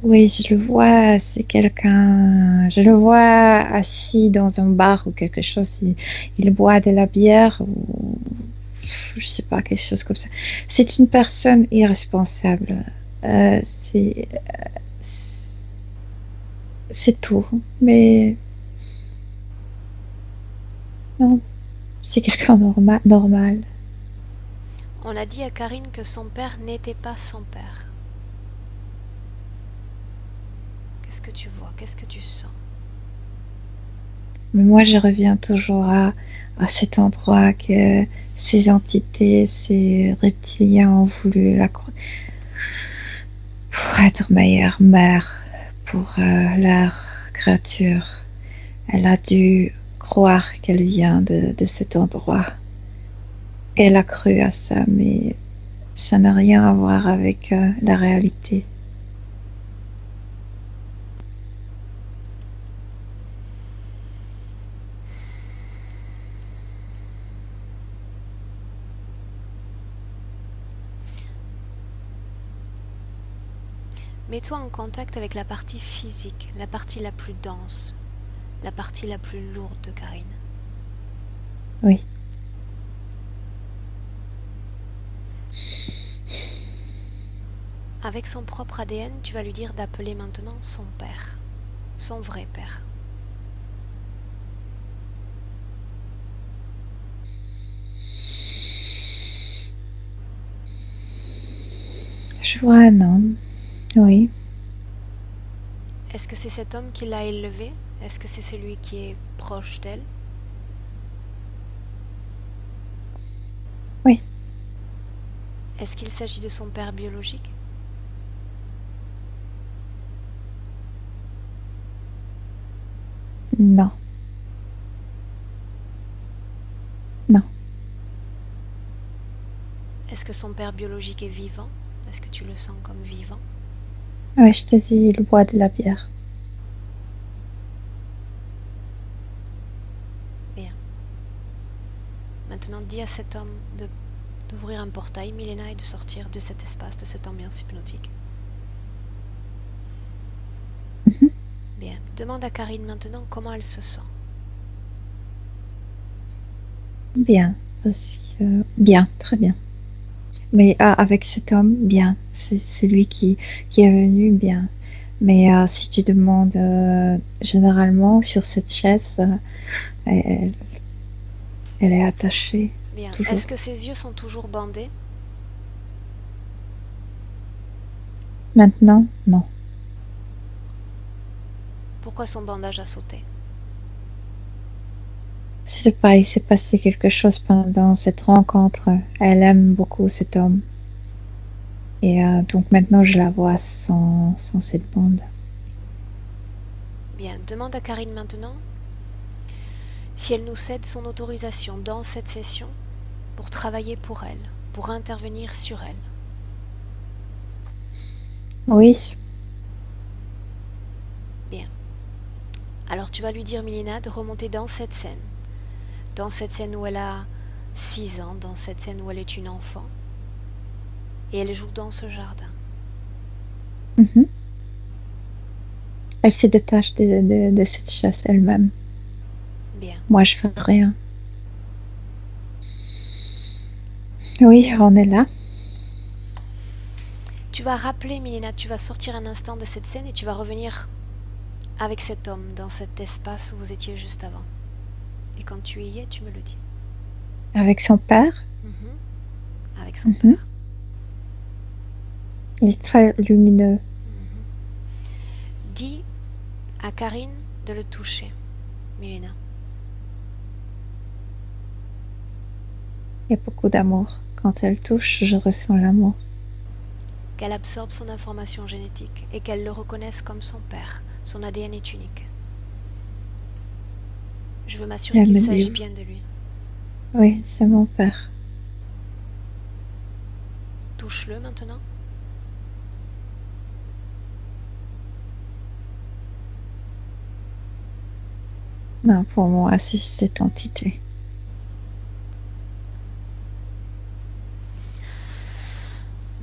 [SPEAKER 3] Oui, je le vois, c'est quelqu'un. Je le vois assis dans un bar ou quelque chose. Il boit de la bière ou je sais pas, quelque chose comme ça. C'est une personne irresponsable. C'est tout. Mais non, c'est quelqu'un normal.
[SPEAKER 1] On a dit à Karine que son père n'était pas son père. Qu'est-ce que tu vois? Qu'est-ce que tu sens?
[SPEAKER 3] Mais moi, je reviens toujours à cet endroit que ces entités, ces reptiliens ont voulu pour être meilleure mère pour leur créature. Elle a dû croire qu'elle vient de cet endroit. Elle a cru à ça, mais ça n'a rien à voir avec la réalité.
[SPEAKER 1] Mets-toi en contact avec la partie physique, la partie la plus dense, la partie la plus lourde de Karine.
[SPEAKER 3] Oui.
[SPEAKER 1] Avec son propre ADN, tu vas lui dire d'appeler maintenant son père, son vrai père.
[SPEAKER 3] Je vois un homme, oui.
[SPEAKER 1] Est-ce que c'est cet homme qui l'a élevée? Est-ce que c'est celui qui est proche d'elle?
[SPEAKER 3] Oui.
[SPEAKER 1] Est-ce qu'il s'agit de son père biologique?
[SPEAKER 3] Non. Non.
[SPEAKER 1] Est-ce que son père biologique est vivant? Est-ce que tu le sens comme vivant?
[SPEAKER 3] Oui, je te dis, il boit de la bière.
[SPEAKER 1] Bien. Maintenant, dis à cet homme d'ouvrir un portail, Milena, et de sortir de cet espace, de cette ambiance hypnotique. Bien. Demande à Karine maintenant comment elle se sent.
[SPEAKER 3] Bien, parce que... Bien, très bien. Mais avec cet homme, bien. C'est lui qui est venu, bien. Mais si tu demandes généralement sur cette chaise, elle est attachée.
[SPEAKER 1] Bien.
[SPEAKER 3] Toujours.
[SPEAKER 1] Est-ce que ses yeux sont toujours bandés?
[SPEAKER 3] Maintenant, non.
[SPEAKER 1] Pourquoi son bandage a sauté?
[SPEAKER 3] Je sais pas, il s'est passé quelque chose pendant cette rencontre. Elle aime beaucoup cet homme. Et donc maintenant, je la vois sans cette bande.
[SPEAKER 1] Bien. Demande à Karine maintenant si elle nous cède son autorisation dans cette session pour travailler pour elle, pour intervenir sur elle.
[SPEAKER 3] Oui.
[SPEAKER 1] Bien. Alors tu vas lui dire, Milena, de remonter dans cette scène où elle a 6 ans, dans cette scène où elle est une enfant, et elle joue dans ce jardin.
[SPEAKER 3] Mm-hmm. Elle se détache de cette chaise elle-même.
[SPEAKER 1] Bien.
[SPEAKER 3] Moi, je fais rien. Oui, on est là.
[SPEAKER 1] Tu vas rappeler, Milena, tu vas sortir un instant de cette scène et tu vas revenir avec cet homme dans cet espace où vous étiez juste avant. Et quand tu y es, tu me le dis.
[SPEAKER 3] Avec son père?
[SPEAKER 1] Avec son père.
[SPEAKER 3] Il est très lumineux.
[SPEAKER 1] Dis à Karine de le toucher, Milena.
[SPEAKER 3] Il y a beaucoup d'amour. Quand elle touche, je ressens l'amour.
[SPEAKER 1] Qu'elle absorbe son information génétique et qu'elle le reconnaisse comme son père. Son ADN est unique. Je veux m'assurer qu'il s'agit bien de lui.
[SPEAKER 3] Oui, c'est mon père.
[SPEAKER 1] Touche-le maintenant.
[SPEAKER 3] Non, pour moi, c'est cette entité.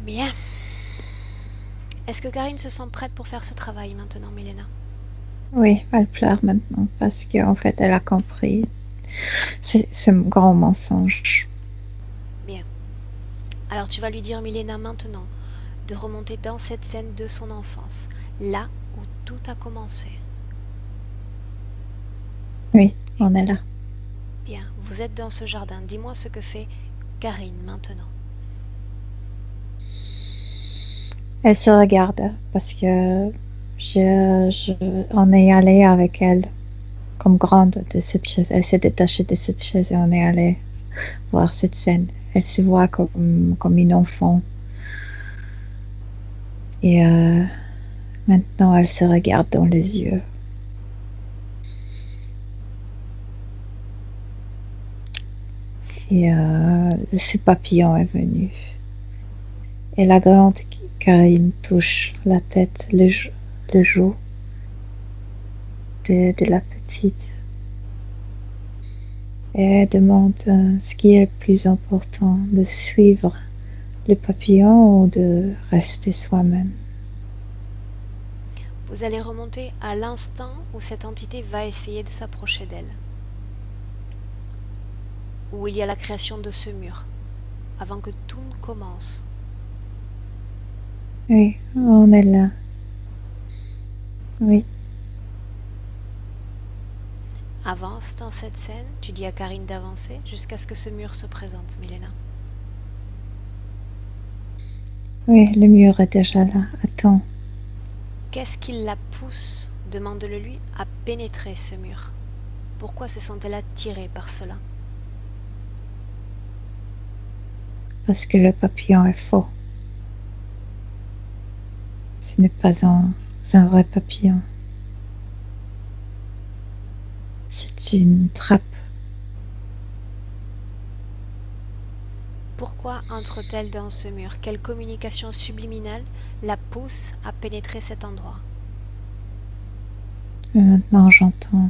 [SPEAKER 1] Bien. Est-ce que Karine se sent prête pour faire ce travail maintenant, Milena?
[SPEAKER 3] Oui, elle pleure maintenant parce qu'en fait, elle a compris ce grand mensonge.
[SPEAKER 1] Bien. Alors tu vas lui dire, Milena, maintenant, de remonter dans cette scène de son enfance, là où tout a commencé.
[SPEAKER 3] Oui, on est là.
[SPEAKER 1] Bien, vous êtes dans ce jardin. Dis-moi ce que fait Karine maintenant.
[SPEAKER 3] Elle se regarde parce que on est allé avec elle comme grande de cette chaise. Elle s'est détachée de cette chaise et on est allé voir cette scène. Elle se voit comme une enfant. Et maintenant, elle se regarde dans les yeux. Et ce papillon est venu. Et la grande Karine touche la tête, le joue de la petite. Et elle demande ce qui est le plus important, de suivre le papillon ou de rester soi-même.
[SPEAKER 1] Vous allez remonter à l'instant où cette entité va essayer de s'approcher d'elle. Où il y a la création de ce mur, avant que tout ne commence.
[SPEAKER 3] Oui, on est là. Oui.
[SPEAKER 1] Avance dans cette scène, tu dis à Karine d'avancer jusqu'à ce que ce mur se présente, Milena.
[SPEAKER 3] Oui, le mur est déjà là. Attends.
[SPEAKER 1] Qu'est-ce qui la pousse, demande-le lui, à pénétrer ce mur? Pourquoi se sont-elles attirées par cela?
[SPEAKER 3] Parce que le papillon est faux. Ce n'est pas un vrai papillon. C'est une trappe.
[SPEAKER 1] Pourquoi entre-t-elle dans ce mur? Quelle communication subliminale la pousse à pénétrer cet endroit?
[SPEAKER 3] Mais maintenant j'entends.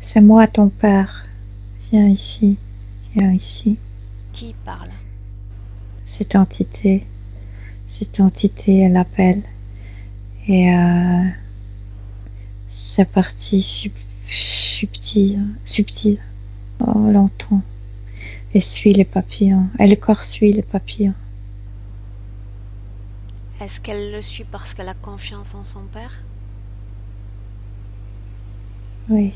[SPEAKER 3] C'est moi ton père. Viens ici. Viens ici.
[SPEAKER 1] Qui parle?
[SPEAKER 3] Cette entité, elle appelle. Et sa partie subtile, oh, on l'entend. Elle suit les papillons. Et le corps suit les papillons.
[SPEAKER 1] Est-ce qu'elle le suit parce qu'elle a confiance en son père?
[SPEAKER 3] Oui.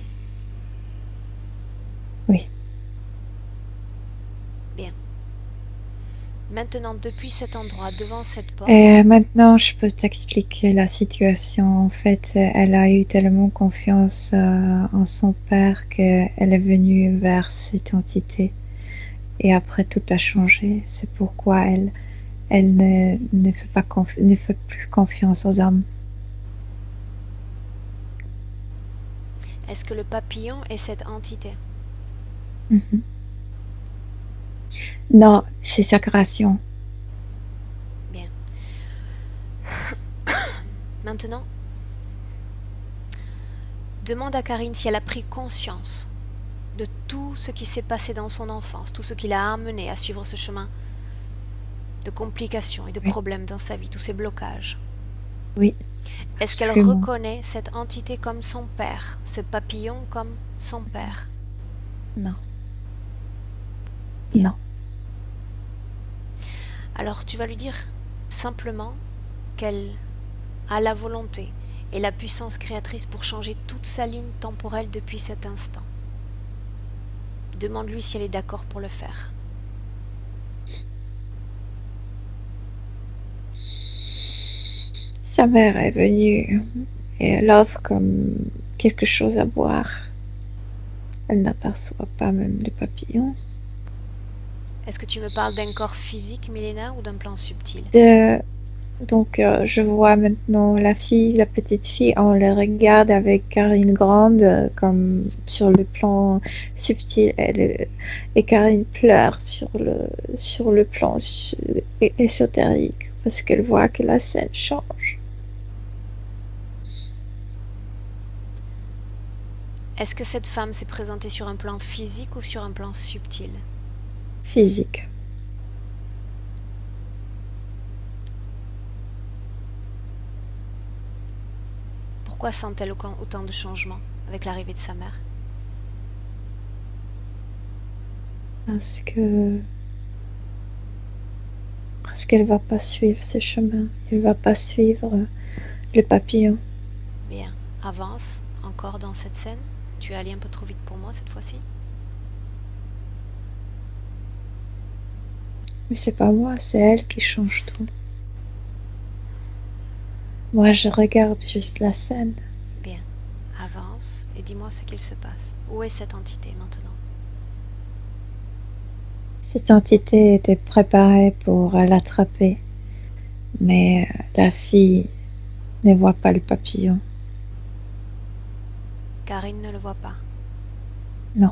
[SPEAKER 3] Oui.
[SPEAKER 1] Bien. Maintenant, depuis cet endroit, devant cette porte...
[SPEAKER 3] Et maintenant, je peux t'expliquer la situation. En fait, elle a eu tellement confiance en son père qu'elle est venue vers cette entité. Et après, tout a changé. C'est pourquoi elle ne fait plus confiance aux hommes.
[SPEAKER 1] Est-ce que le papillon est cette entité?
[SPEAKER 3] Mm-hmm. Non, c'est sa création.
[SPEAKER 1] Bien. Maintenant, demande à Karine si elle a pris conscience de tout ce qui s'est passé dans son enfance, tout ce qui l'a amené à suivre ce chemin de complications et de problèmes dans sa vie, tous ces blocages.
[SPEAKER 3] Oui.
[SPEAKER 1] Est-ce qu'elle reconnaît cette entité comme son père, ce papillon comme son père?
[SPEAKER 3] Non.
[SPEAKER 1] Bien.
[SPEAKER 3] Non.
[SPEAKER 1] Alors tu vas lui dire simplement qu'elle a la volonté et la puissance créatrice pour changer toute sa ligne temporelle depuis cet instant. Demande-lui si elle est d'accord pour le faire.
[SPEAKER 3] Sa mère est venue et elle offre comme quelque chose à boire. Elle n'aperçoit pas même les papillons.
[SPEAKER 1] Est-ce que tu me parles d'un corps physique, Milena, ou d'un plan subtil?
[SPEAKER 3] Donc, je vois maintenant la petite fille, on les regarde avec Karine grande, comme sur le plan subtil, et Karine pleure sur le plan ésotérique, parce qu'elle voit que la scène change.
[SPEAKER 1] Est-ce que cette femme s'est présentée sur un plan physique ou sur un plan subtil?
[SPEAKER 3] Physique.
[SPEAKER 1] Pourquoi sent-elle autant de changements avec l'arrivée de sa mère?
[SPEAKER 3] Parce qu'elle va pas suivre ce chemin. Elle va pas suivre le papillon.
[SPEAKER 1] Bien, avance encore dans cette scène. Tu es allé un peu trop vite pour moi cette fois-ci.
[SPEAKER 3] Mais c'est pas moi, c'est elle qui change tout. Moi, je regarde juste la scène.
[SPEAKER 1] Bien, avance et dis-moi ce qu'il se passe. Où est cette entité maintenant?
[SPEAKER 3] Cette entité était préparée pour l'attraper, mais la fille ne voit pas le papillon.
[SPEAKER 1] Karine ne le voit pas?
[SPEAKER 3] Non.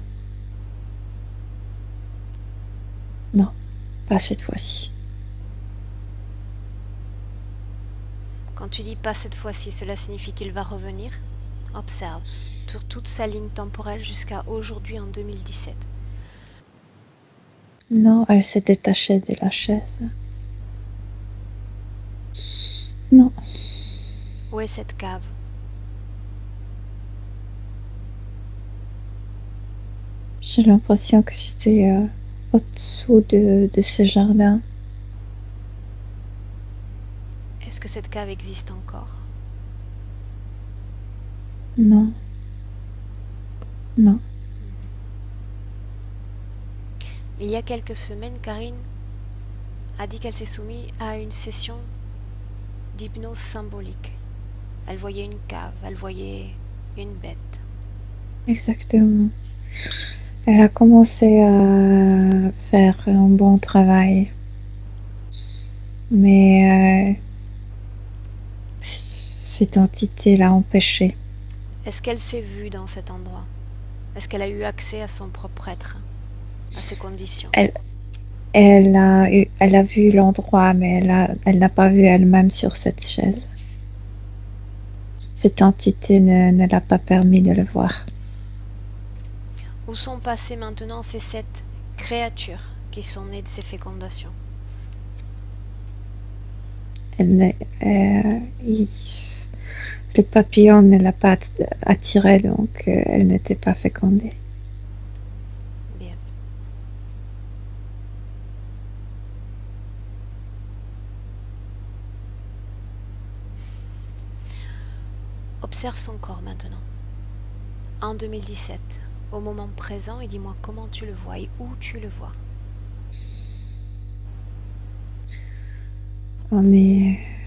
[SPEAKER 3] Non, pas cette fois-ci.
[SPEAKER 1] Quand tu dis pas cette fois-ci, cela signifie qu'il va revenir? Observe sur toute sa ligne temporelle jusqu'à aujourd'hui en 2017.
[SPEAKER 3] Non, elle s'est détachée de la chaise. Non.
[SPEAKER 1] Où est cette cave?
[SPEAKER 3] J'ai l'impression que c'était au-dessous de ce jardin.
[SPEAKER 1] Est-ce que cette cave existe encore?
[SPEAKER 3] Non. Non.
[SPEAKER 1] Il y a quelques semaines, Karine a dit qu'elle s'est soumise à une session d'hypnose symbolique. Elle voyait une cave, elle voyait une bête.
[SPEAKER 3] Exactement. Elle a commencé à faire un bon travail. Mais cette entité l'a empêchée.
[SPEAKER 1] Est-ce qu'elle s'est vue dans cet endroit? Est-ce qu'elle a eu accès à son propre être, à ses conditions?
[SPEAKER 3] Elle a vu l'endroit, mais elle n'a pas vu elle-même sur cette chaise. Cette entité ne l'a pas permis de le voir.
[SPEAKER 1] Où sont passées maintenant ces 7 créatures qui sont nées de ces fécondations?
[SPEAKER 3] Le papillon ne l'a pas attirée, donc elle n'était pas fécondée.
[SPEAKER 1] Bien. Observe son corps maintenant. En 2017, au moment présent, et dis-moi comment tu le vois et où tu le vois.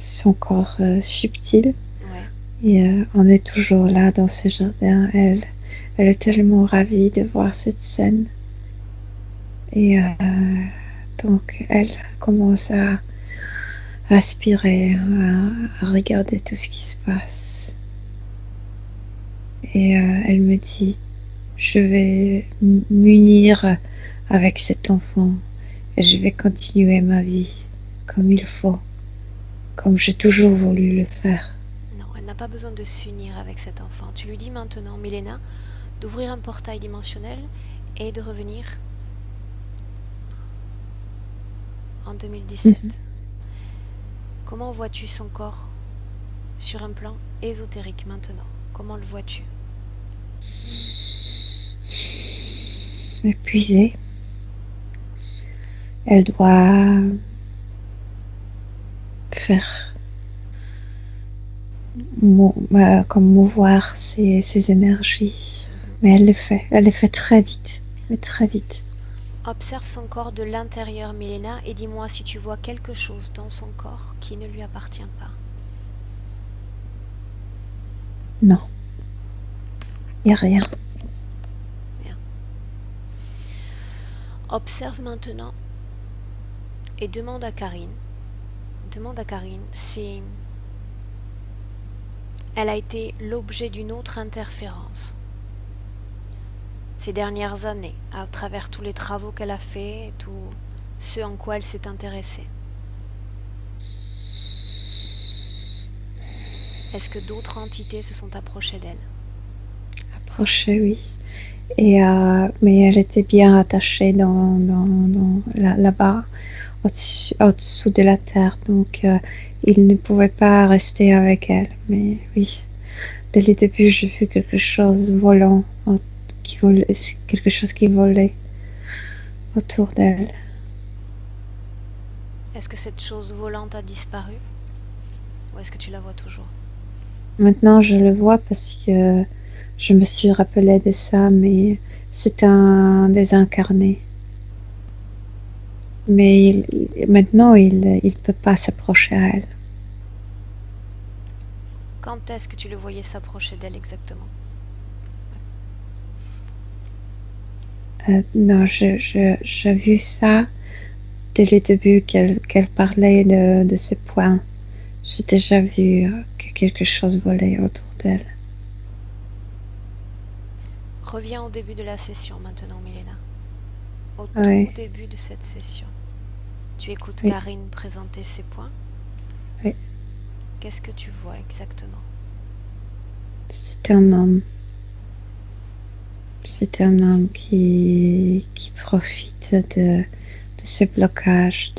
[SPEAKER 3] Son corps subtil.
[SPEAKER 1] Ouais.
[SPEAKER 3] Et on est toujours là dans ce jardin. Elle est tellement ravie de voir cette scène. Et donc elle commence à aspirer, à regarder tout ce qui se passe. Et elle me dit, je vais m'unir avec cet enfant et je vais continuer ma vie comme il faut, comme j'ai toujours voulu le faire.
[SPEAKER 1] Non, elle n'a pas besoin de s'unir avec cet enfant. Tu lui dis maintenant, Milena, d'ouvrir un portail dimensionnel et de revenir en 2017. Comment vois-tu son corps sur un plan ésotérique maintenant? Comment le vois-tu?
[SPEAKER 3] Épuisée. Elle doit faire comme mouvoir ses énergies. Mais elle le fait très vite, mais très vite.
[SPEAKER 1] Observe son corps de l'intérieur, Milena, et dis-moi si tu vois quelque chose dans son corps qui ne lui appartient pas.
[SPEAKER 3] Non. Il n'y a rien.
[SPEAKER 1] Bien. Observe maintenant et demande à Karine si elle a été l'objet d'une autre interférence ces dernières années, à travers tous les travaux qu'elle a fait, tout ce en quoi elle s'est intéressée. Est-ce que d'autres entités se sont approchées d'elle?
[SPEAKER 3] Approchée, oui. Et mais elle était bien attachée là-bas, au-dessous de la terre, donc il ne pouvait pas rester avec elle. Mais oui, dès le début, j'ai vu quelque chose volant, quelque chose qui volait autour d'elle.
[SPEAKER 1] Est-ce que cette chose volante a disparu? Ou est-ce que tu la vois toujours?
[SPEAKER 3] Maintenant, je le vois parce que je me suis rappelée de ça, mais c'est un désincarné. Mais maintenant, il ne peut pas s'approcher à elle.
[SPEAKER 1] Quand est-ce que tu le voyais s'approcher d'elle exactement?
[SPEAKER 3] Non, j'ai vu ça dès le début qu'elle parlait de ses points. J'ai déjà vu que quelque chose volait autour d'elle.
[SPEAKER 1] Reviens au début de la session maintenant, Milena. au
[SPEAKER 3] Oui.
[SPEAKER 1] tout début de cette session. Tu écoutes
[SPEAKER 3] Oui.
[SPEAKER 1] Karine présenter ses points.
[SPEAKER 3] Oui.
[SPEAKER 1] Qu'est-ce que tu vois exactement?
[SPEAKER 3] C'est un homme. C'est un homme qui profite de ces blocages,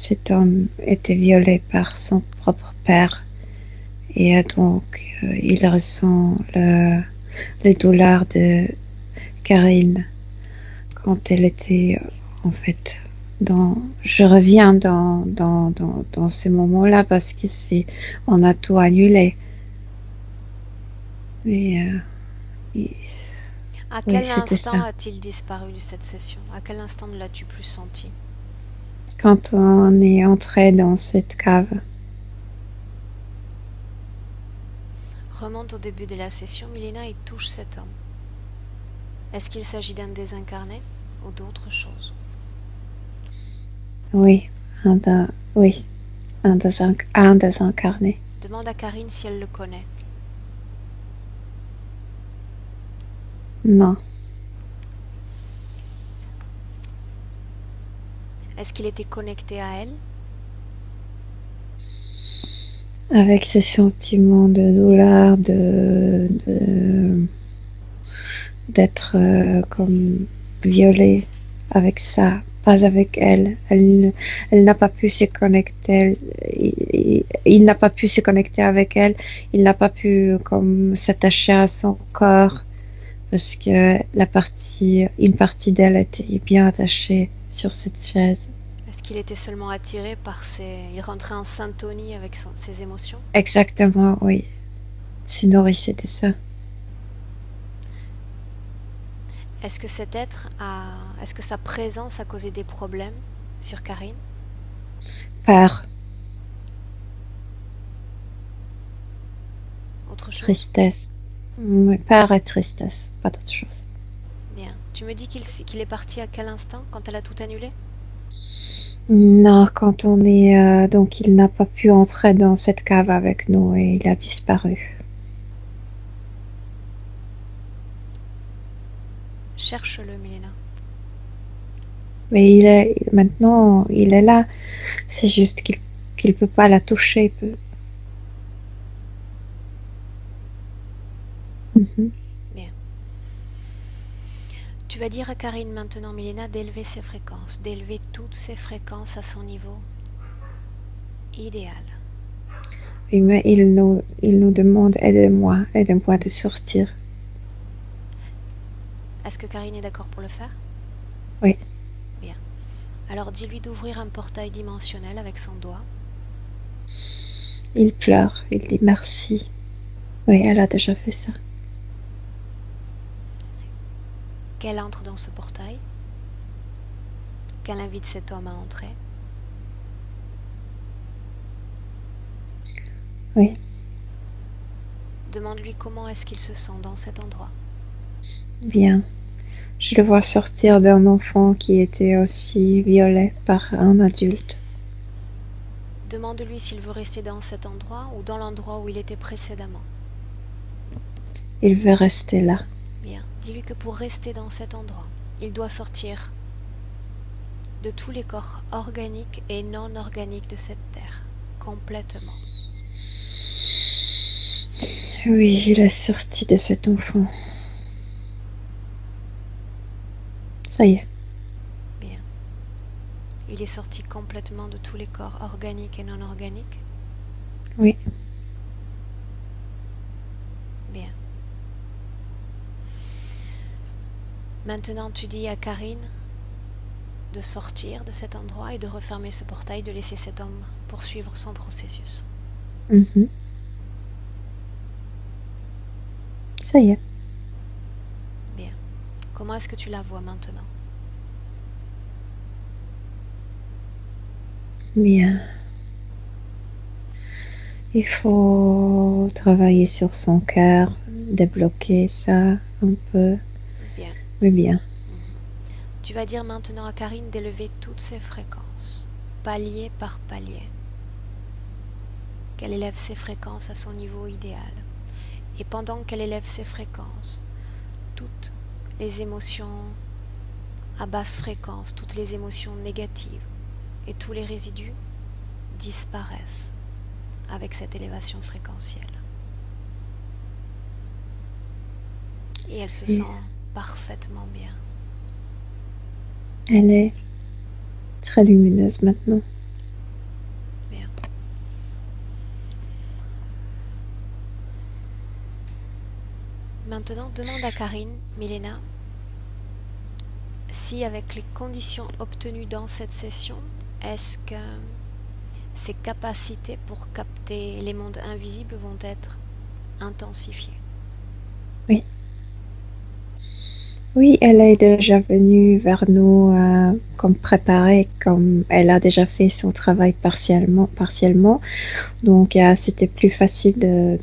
[SPEAKER 3] cet homme était violé par son propre père et donc il ressent les douleurs de Karine quand elle était en fait je reviens dans ces moments-là parce que on a tout annulé. Mais
[SPEAKER 1] À
[SPEAKER 3] oui,
[SPEAKER 1] quel
[SPEAKER 3] c'était
[SPEAKER 1] instant
[SPEAKER 3] ça.
[SPEAKER 1] a-t-il disparu de cette session? À quel instant ne l'as-tu plus senti?
[SPEAKER 3] Quand on est entré dans cette cave,
[SPEAKER 1] Remonte au début de la session, Milena, et touche cet homme. Est-ce qu'il s'agit d'un désincarné ou d'autre chose?
[SPEAKER 3] oui, oui, un désincarné.
[SPEAKER 1] Demande à Karine si elle le connaît.
[SPEAKER 3] Non,
[SPEAKER 1] Est-ce qu'il était connecté à elle?
[SPEAKER 3] avec ces sentiments de douleur, d'être comme violée avec ça, pas avec elle. Elle n'a pas pu se connecter. Il n'a pas pu se connecter avec elle. Il n'a pas pu comme s'attacher à son corps parce que une partie d'elle était bien attachée sur cette chaise.
[SPEAKER 1] Est-ce qu'il était seulement attiré par il rentrait en syntonie avec ses émotions?
[SPEAKER 3] Exactement, oui. Sinon, c'était ça.
[SPEAKER 1] Est-ce que cet être est-ce que sa présence a causé des problèmes sur Karine?
[SPEAKER 3] Peur,
[SPEAKER 1] Autre chose?
[SPEAKER 3] tristesse. Oui, peur et tristesse, pas d'autre chose.
[SPEAKER 1] Bien. Tu me dis qu'il est parti à quel instant, quand elle a tout annulé?
[SPEAKER 3] Non, quand on est... donc, il n'a pas pu entrer dans cette cave avec nous et il a disparu.
[SPEAKER 1] Cherche-le, Milena.
[SPEAKER 3] Mais maintenant, il est là. C'est juste qu'il peut pas la toucher. Mhm.
[SPEAKER 1] Bien. Tu vas dire à Karine maintenant, Milena, d'élever ses fréquences, d'élever toutes ses fréquences à son niveau idéal.
[SPEAKER 3] Oui, mais il nous demande, aidez-moi de sortir.
[SPEAKER 1] Est-ce que Karine est d'accord pour le faire?
[SPEAKER 3] Oui.
[SPEAKER 1] Bien. Alors dis-lui d'ouvrir un portail dimensionnel avec son doigt.
[SPEAKER 3] Il pleure, il dit merci. Oui, elle a déjà fait ça.
[SPEAKER 1] Qu'elle entre dans ce portail. Qu'elle invite cet homme à entrer.
[SPEAKER 3] Oui.
[SPEAKER 1] Demande-lui comment est-ce qu'il se sent dans cet endroit.
[SPEAKER 3] Bien. Je le vois sortir d'un enfant qui était aussi violé par un adulte.
[SPEAKER 1] Demande-lui s'il veut rester dans cet endroit ou dans l'endroit où il était précédemment.
[SPEAKER 3] Il veut rester là.
[SPEAKER 1] Bien. Dis-lui que pour rester dans cet endroit, il doit sortir de tous les corps organiques et non organiques de cette terre, complètement.
[SPEAKER 3] Oui, il est sorti de cet enfant. Ça y est.
[SPEAKER 1] Bien. Il est sorti complètement de tous les corps organiques et non organiques?
[SPEAKER 3] Oui.
[SPEAKER 1] Bien. Maintenant, tu dis à Karine de sortir de cet endroit et de refermer ce portail, de laisser cet homme poursuivre son processus.
[SPEAKER 3] Mhm. Ça y est.
[SPEAKER 1] Bien. Comment est-ce que tu la vois maintenant?
[SPEAKER 3] Bien. Il faut travailler sur son cœur, débloquer ça un peu.
[SPEAKER 1] Bien.
[SPEAKER 3] Mais bien.
[SPEAKER 1] Tu vas dire maintenant à Karine d'élever toutes ses fréquences, palier par palier. Qu'elle élève ses fréquences à son niveau idéal. Et pendant qu'elle élève ses fréquences, toute les émotions à basse fréquence, toutes les émotions négatives et tous les résidus disparaissent avec cette élévation fréquentielle. Et elle se sent parfaitement bien.
[SPEAKER 3] Elle est très lumineuse maintenant.
[SPEAKER 1] Bien. Maintenant, demande à Karine, Milena, si avec les conditions obtenues dans cette session, est-ce que ses capacités pour capter les mondes invisibles vont être intensifiées?
[SPEAKER 3] Oui. Oui, elle est déjà venue vers nous comme préparée, comme elle a déjà fait son travail partiellement. Donc c'était plus facile de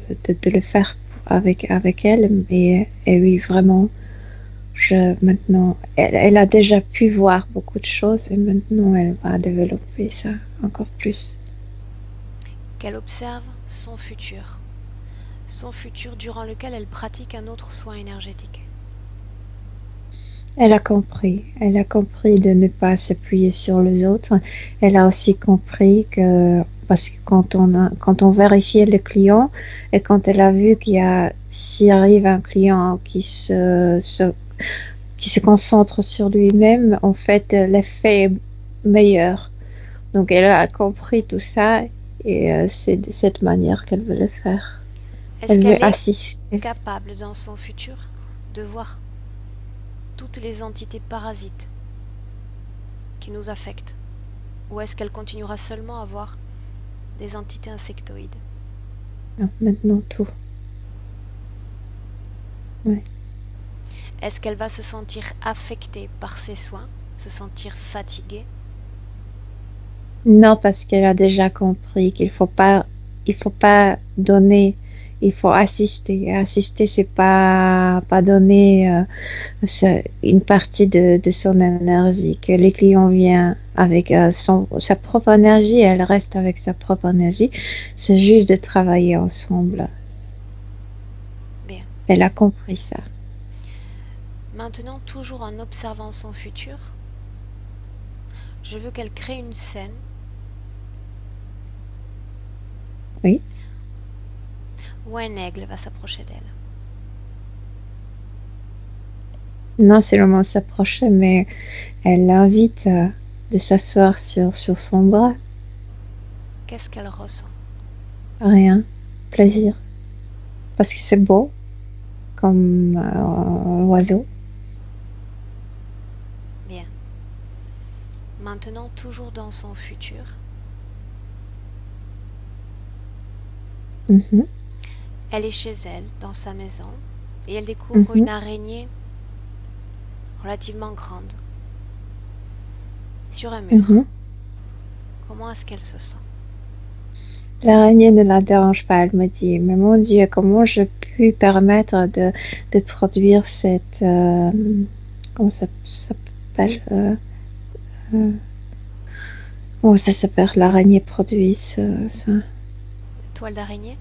[SPEAKER 3] le faire avec elle. Et oui, vraiment, maintenant, elle a déjà pu voir beaucoup de choses et maintenant elle va développer ça encore plus.
[SPEAKER 1] Qu'elle observe son futur durant lequel elle pratique un autre soin énergétique.
[SPEAKER 3] Elle a compris de ne pas s'appuyer sur les autres. Elle a aussi compris que, parce que quand on vérifiait le client et quand elle a vu s'il arrive un client qui se concentre sur lui-même, en fait, l'effet est meilleur. Donc elle a compris tout ça et c'est de cette manière qu'elle veut le faire.
[SPEAKER 1] Est-ce qu'elle est capable dans son futur de voir toutes les entités parasites qui nous affectent, ou est-ce qu'elle continuera seulement à voir des entités insectoïdes?
[SPEAKER 3] Non, maintenant tout. Ouais.
[SPEAKER 1] Est-ce qu'elle va se sentir affectée par ses soins, se sentir fatiguée?
[SPEAKER 3] Non, parce qu'elle a déjà compris qu'il faut pas donner, il faut assister. Assister, c'est pas donner une partie de son énergie. Que les clients viennent avec sa propre énergie, elle reste avec sa propre énergie. C'est juste de travailler ensemble.
[SPEAKER 1] Bien.
[SPEAKER 3] Elle a compris ça.
[SPEAKER 1] Maintenant, toujours en observant son futur, je veux qu'elle crée une scène.
[SPEAKER 3] Oui.
[SPEAKER 1] Où un aigle va s'approcher d'elle.
[SPEAKER 3] Non seulement s'approcher, mais elle l'invite de s'asseoir sur son bras.
[SPEAKER 1] Qu'est-ce qu'elle ressent?
[SPEAKER 3] Rien. Plaisir. Parce que c'est beau, comme un oiseau.
[SPEAKER 1] Bien. Maintenant, toujours dans son futur. Elle est chez elle, dans sa maison, et elle découvre une araignée relativement grande sur un mur. Comment est-ce qu'elle se sent?
[SPEAKER 3] L'araignée ne la dérange pas, elle me dit, mais mon Dieu, comment je puis permettre de produire cette... comment ça s'appelle comment ça s'appelle? L'araignée produit ça.
[SPEAKER 1] Toile d'araignée?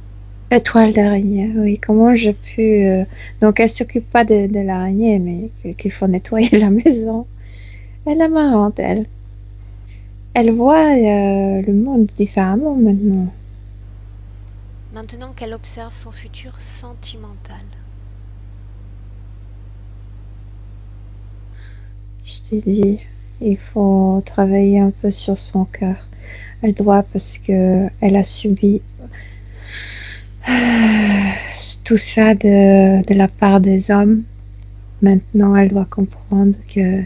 [SPEAKER 3] Toile d'araignée, oui. Comment je peux... Donc, elle s'occupe pas de l'araignée, mais qu'il faut nettoyer la maison. Elle est marrante, elle. Elle voit le monde différemment maintenant.
[SPEAKER 1] Maintenant qu'elle observe son futur sentimental.
[SPEAKER 3] Je t'ai dit, il faut travailler un peu sur son cœur. Elle doit, parce que elle a subi tout ça de la part des hommes. Maintenant, elle doit comprendre que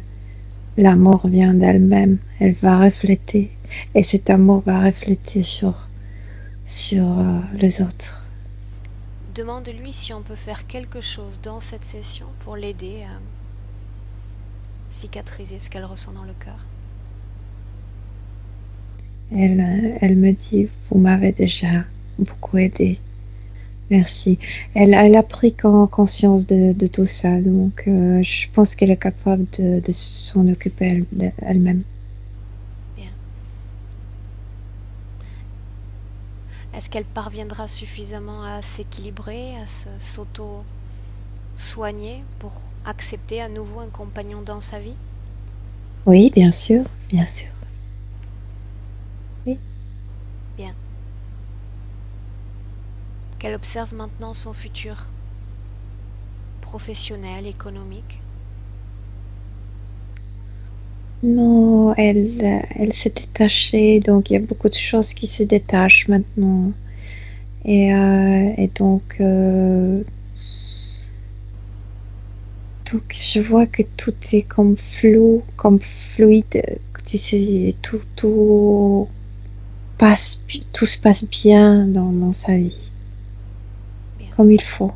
[SPEAKER 3] l'amour vient d'elle-même. Elle va refléter, et cet amour va refléter sur les autres.
[SPEAKER 1] Demande-lui si on peut faire quelque chose dans cette session pour l'aider à cicatriser ce qu'elle ressent dans le cœur.
[SPEAKER 3] Elle me dit, vous m'avez déjà beaucoup aidé. Merci. Elle a pris conscience de tout ça, donc je pense qu'elle est capable de s'en occuper elle-même.
[SPEAKER 1] Bien. Est-ce qu'elle parviendra suffisamment à s'équilibrer, à s'auto-soigner pour accepter à nouveau un compagnon dans sa vie?
[SPEAKER 3] Oui, bien sûr, bien sûr. Oui.
[SPEAKER 1] Bien. Qu'elle observe maintenant son futur professionnel, économique.
[SPEAKER 3] Non, elle s'est détachée, donc il y a beaucoup de choses qui se détachent maintenant. Et donc, je vois que tout est comme flou, comme fluide. Tu sais, tout se passe bien dans sa vie,
[SPEAKER 1] Bien.
[SPEAKER 3] comme il faut.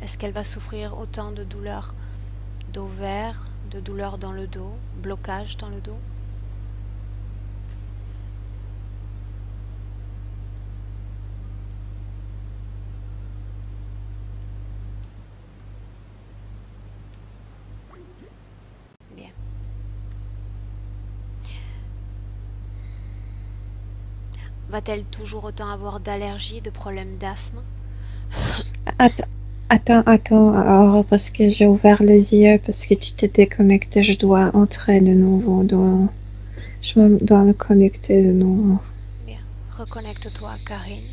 [SPEAKER 1] Est-ce qu'elle va souffrir autant de douleurs d'ovaires, de douleurs dans le dos, blocage dans le dos? Bien. Va-t-elle toujours autant avoir d'allergies, de problèmes d'asthme?
[SPEAKER 3] Attends, alors, parce que j'ai ouvert les yeux, parce que tu t'es déconnecté, je dois entrer de nouveau, dois me connecter de nouveau.
[SPEAKER 1] Bien. Reconnecte-toi à Karine.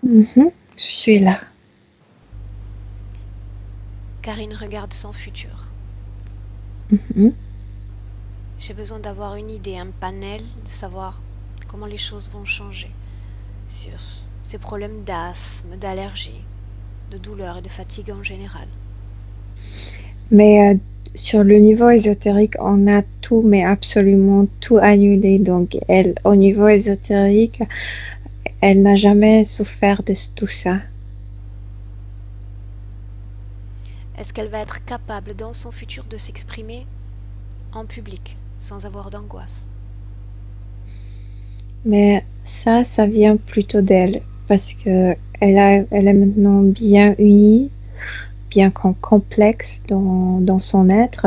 [SPEAKER 3] Je suis là.
[SPEAKER 1] Karine regarde son futur. J'ai besoin d'avoir une idée, un panel, de savoir comment les choses vont changer sur ces problèmes d'asthme, d'allergie, de douleur et de fatigue en général.
[SPEAKER 3] Mais sur le niveau ésotérique, on a tout, mais absolument tout annulé. Donc, elle, au niveau ésotérique, elle n'a jamais souffert de tout ça.
[SPEAKER 1] Est-ce qu'elle va être capable dans son futur de s'exprimer en public sans avoir d'angoisse?
[SPEAKER 3] Mais ça vient plutôt d'elle, parce que elle est maintenant bien unie, bien complexe dans son être.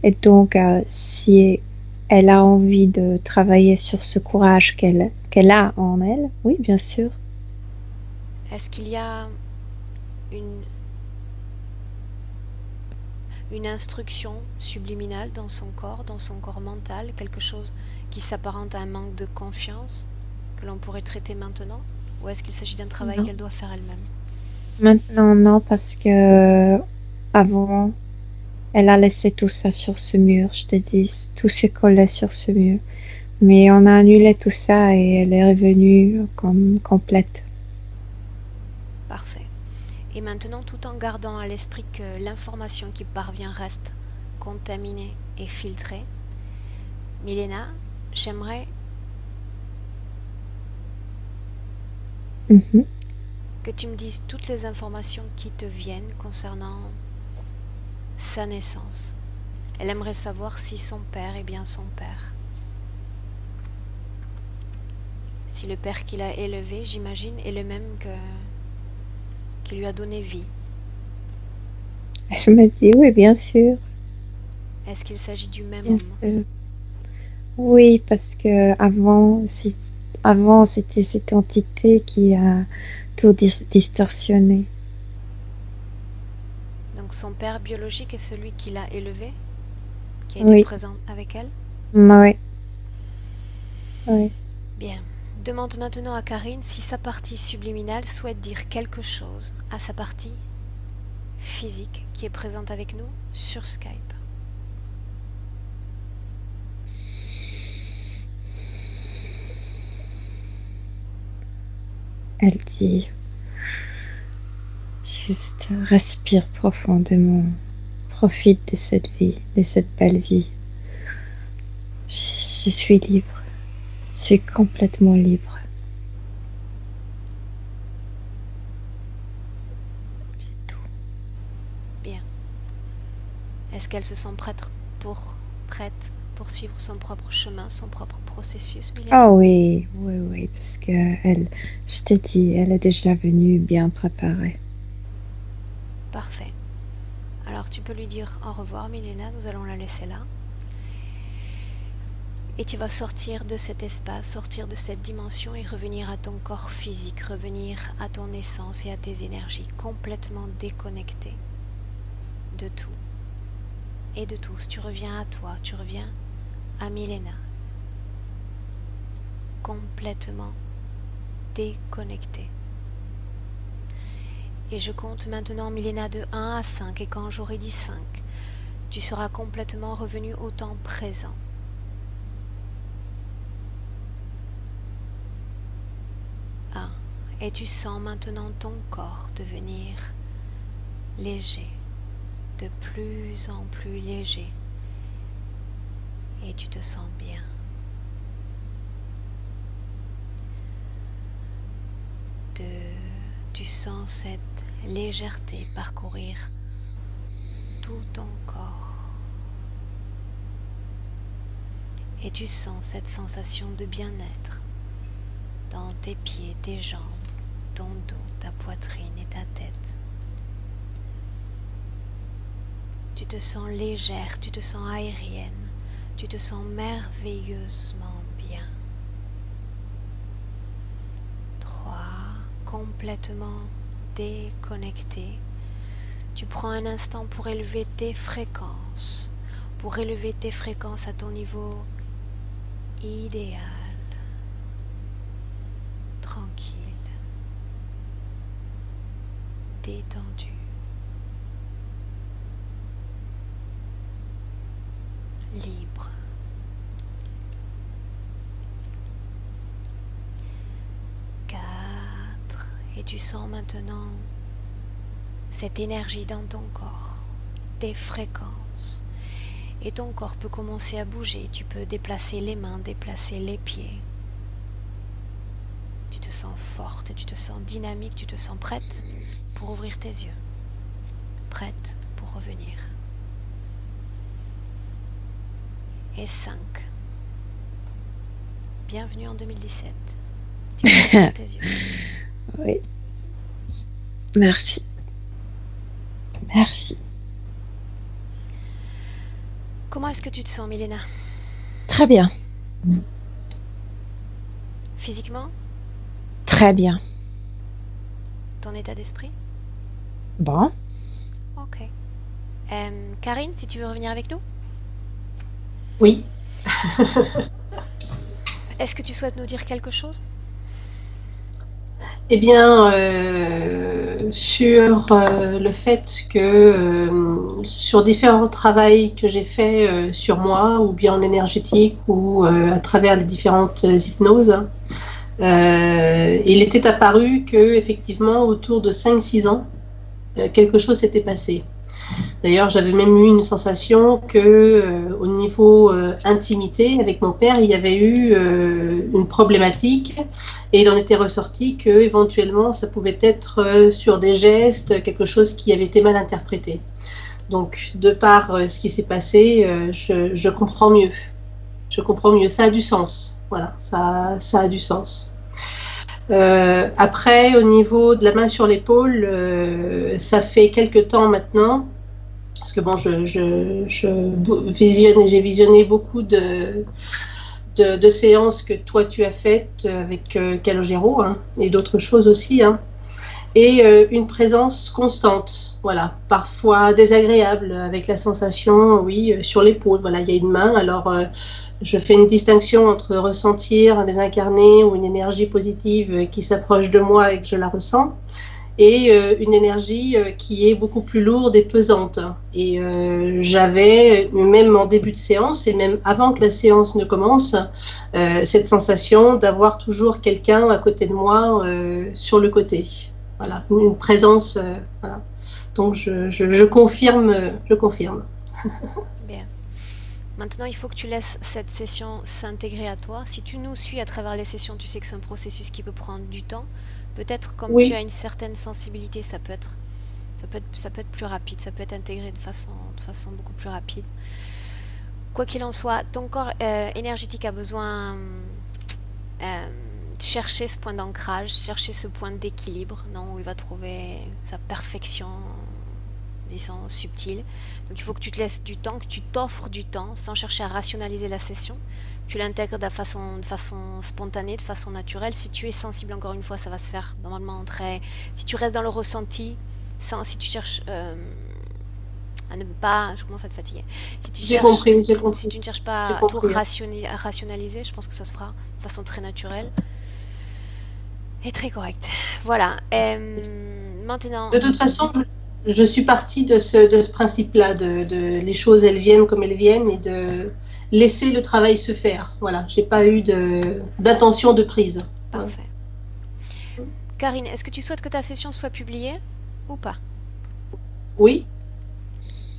[SPEAKER 3] Et donc, si elle a envie de travailler sur ce courage qu'elle a en elle, oui, bien sûr.
[SPEAKER 1] Est-ce qu'il y a une instruction subliminale dans son corps mental, quelque chose qui s'apparente à un manque de confiance que l'on pourrait traiter maintenant? Ou est-ce qu'il s'agit d'un travail qu'elle doit faire elle-même?
[SPEAKER 3] Maintenant, non, parce que avant, elle a laissé tout ça sur ce mur, je te dis, tout s'est collé sur ce mur. Mais on a annulé tout ça et elle est revenue comme complète.
[SPEAKER 1] Parfait. Et maintenant, tout en gardant à l'esprit que l'information qui parvient reste contaminée et filtrée, Milena, j'aimerais que tu me dises toutes les informations qui te viennent concernant sa naissance. Elle aimerait savoir si son père est bien son père. Si le père qu'il a élevé, j'imagine, est le même qui lui a donné vie.
[SPEAKER 3] Elle me dit oui, bien sûr.
[SPEAKER 1] Est-ce qu'il s'agit du même
[SPEAKER 3] homme? Oui, parce que avant c'était cette entité qui a tout distorsionné.
[SPEAKER 1] Donc son père biologique est celui qui l'a élevé, qui a été présent avec elle?
[SPEAKER 3] Oui.
[SPEAKER 1] Bien. Demande maintenant à Karine si sa partie subliminale souhaite dire quelque chose à sa partie physique qui est présente avec nous sur Skype.
[SPEAKER 3] Elle dit juste respire profondément, profite de cette vie, de cette belle vie. Je suis libre, je suis complètement libre. C'est tout.
[SPEAKER 1] Bien. Est-ce qu'elle se sent prête pour suivre son propre chemin, son propre processus, Milena?
[SPEAKER 3] Ah oui, parce que je t'ai dit, elle est déjà venue bien préparée.
[SPEAKER 1] Parfait. Alors tu peux lui dire au revoir, Milena, nous allons la laisser là. Et tu vas sortir de cet espace, sortir de cette dimension et revenir à ton corps physique, revenir à ton essence et à tes énergies, complètement déconnecté de tout et de tous. Tu reviens à toi, tu reviens à Milena, complètement déconnecté. Et je compte maintenant Milena de 1 à 5 et quand j'aurai dit 5, tu seras complètement revenu au temps présent. 1. Et tu sens maintenant ton corps devenir léger, de plus en plus léger. Et tu te sens bien. 2. Tu sens cette légèreté parcourir tout ton corps. Et tu sens cette sensation de bien-être dans tes pieds, tes jambes, ton dos, ta poitrine et ta tête. Tu te sens légère, tu te sens aérienne, tu te sens merveilleusement bien. 3. Complètement déconnecté. Tu prends un instant pour élever tes fréquences, à ton niveau idéal. Tranquille, détendu, libre. 4. Et tu sens maintenant cette énergie dans ton corps, tes fréquences. Et ton corps peut commencer à bouger. Tu peux déplacer les mains, déplacer les pieds. Tu te sens forte et tu te sens dynamique, tu te sens prête pour ouvrir tes yeux, prête pour revenir. Et 5. Bienvenue en 2017. Tu peux ouvrir tes yeux.
[SPEAKER 3] Oui. Merci. Merci.
[SPEAKER 1] Comment est-ce que tu te sens, Milena?
[SPEAKER 3] Très bien.
[SPEAKER 1] Physiquement?
[SPEAKER 3] Très bien.
[SPEAKER 1] Ton état d'esprit?
[SPEAKER 3] Bon.
[SPEAKER 1] Ok. Karine, si tu veux revenir avec nous?
[SPEAKER 2] Oui.
[SPEAKER 1] Est-ce que tu souhaites nous dire quelque chose?
[SPEAKER 2] Eh bien, sur le fait que sur différents travaux que j'ai fait sur moi, ou bien en énergétique, ou à travers les différentes hypnoses, il était apparu que effectivement, autour de 5-6 ans, quelque chose s'était passé. D'ailleurs, j'avais même eu une sensation que, au niveau intimité, avec mon père, il y avait eu une problématique, et il en était ressorti que éventuellement, ça pouvait être sur des gestes, quelque chose qui avait été mal interprété. Donc, de par ce qui s'est passé, je comprends mieux. Je comprends mieux. Ça a du sens. Voilà, ça a du sens. Après, au niveau de la main sur l'épaule, ça fait quelques temps maintenant, parce que bon, j'ai visionné beaucoup de séances que toi tu as faites avec Calogero, hein, et d'autres choses aussi, hein, et une présence constante, voilà, parfois désagréable, avec la sensation, oui, sur l'épaule, voilà, il y a une main, alors je fais une distinction entre ressentir un désincarné ou une énergie positive qui s'approche de moi et que je la ressens, et une énergie qui est beaucoup plus lourde et pesante. Et j'avais, même en début de séance, et même avant que la séance ne commence, cette sensation d'avoir toujours quelqu'un à côté de moi sur le côté. Voilà, une présence. Voilà. Donc je confirme.
[SPEAKER 1] Bien. Maintenant, il faut que tu laisses cette session s'intégrer à toi. Si tu nous suis à travers les sessions, tu sais que c'est un processus qui peut prendre du temps. Peut-être comme
[SPEAKER 2] Oui.
[SPEAKER 1] tu as une certaine sensibilité, ça peut être plus rapide, ça peut être intégré de façon beaucoup plus rapide. Quoi qu'il en soit, ton corps énergétique a besoin de chercher ce point d'ancrage, chercher ce point d'équilibre, non, où il va trouver sa perfection, disons, subtile. Donc il faut que tu te laisses du temps, que tu t'offres du temps, sans chercher à rationaliser la session, tu l'intègres de façon spontanée, de façon naturelle. Si tu es sensible, encore une fois, ça va se faire normalement très... Si tu restes dans le ressenti, si tu cherches à ne pas... Je commence à te fatiguer. Si tu
[SPEAKER 2] J'ai
[SPEAKER 1] cherches,
[SPEAKER 2] compris, j'ai
[SPEAKER 1] si
[SPEAKER 2] compris.
[SPEAKER 1] tu ne cherches pas
[SPEAKER 2] J'ai
[SPEAKER 1] à tout
[SPEAKER 2] compris.
[SPEAKER 1] rationaliser, je pense que ça se fera de façon très naturelle et très correcte. Voilà. Maintenant...
[SPEAKER 2] De toute façon, je suis partie de ce principe-là, de les choses, elles viennent comme elles viennent et de laisser le travail se faire. Voilà, j'ai pas eu d'intention de prise.
[SPEAKER 1] Parfait. Karine, est-ce que tu souhaites que ta session soit publiée ou pas?
[SPEAKER 2] Oui,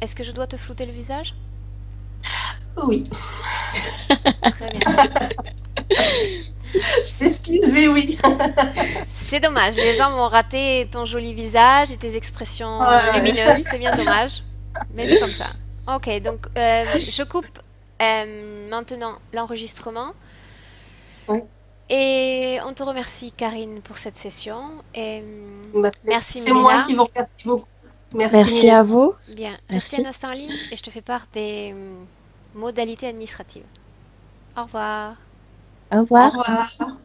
[SPEAKER 1] Est-ce que je dois te flouter le visage?
[SPEAKER 2] oui.
[SPEAKER 1] Très bien.
[SPEAKER 2] Excuse, mais oui.
[SPEAKER 1] C'est dommage, les gens vont rater ton joli visage et tes expressions lumineuses, c'est bien dommage, mais c'est comme ça. Ok, donc je coupe maintenant l'enregistrement.
[SPEAKER 2] Ouais.
[SPEAKER 1] Et on te remercie, Karine, pour cette session. Et merci,
[SPEAKER 2] C'est moi
[SPEAKER 1] Milena.
[SPEAKER 2] qui vous remercie beaucoup.
[SPEAKER 3] Merci
[SPEAKER 2] Milena.
[SPEAKER 3] à vous.
[SPEAKER 1] Bien,
[SPEAKER 3] Merci.
[SPEAKER 1] restez un instant en ligne et je te fais part des modalités administratives. Au revoir.
[SPEAKER 3] Au revoir.
[SPEAKER 2] Au revoir.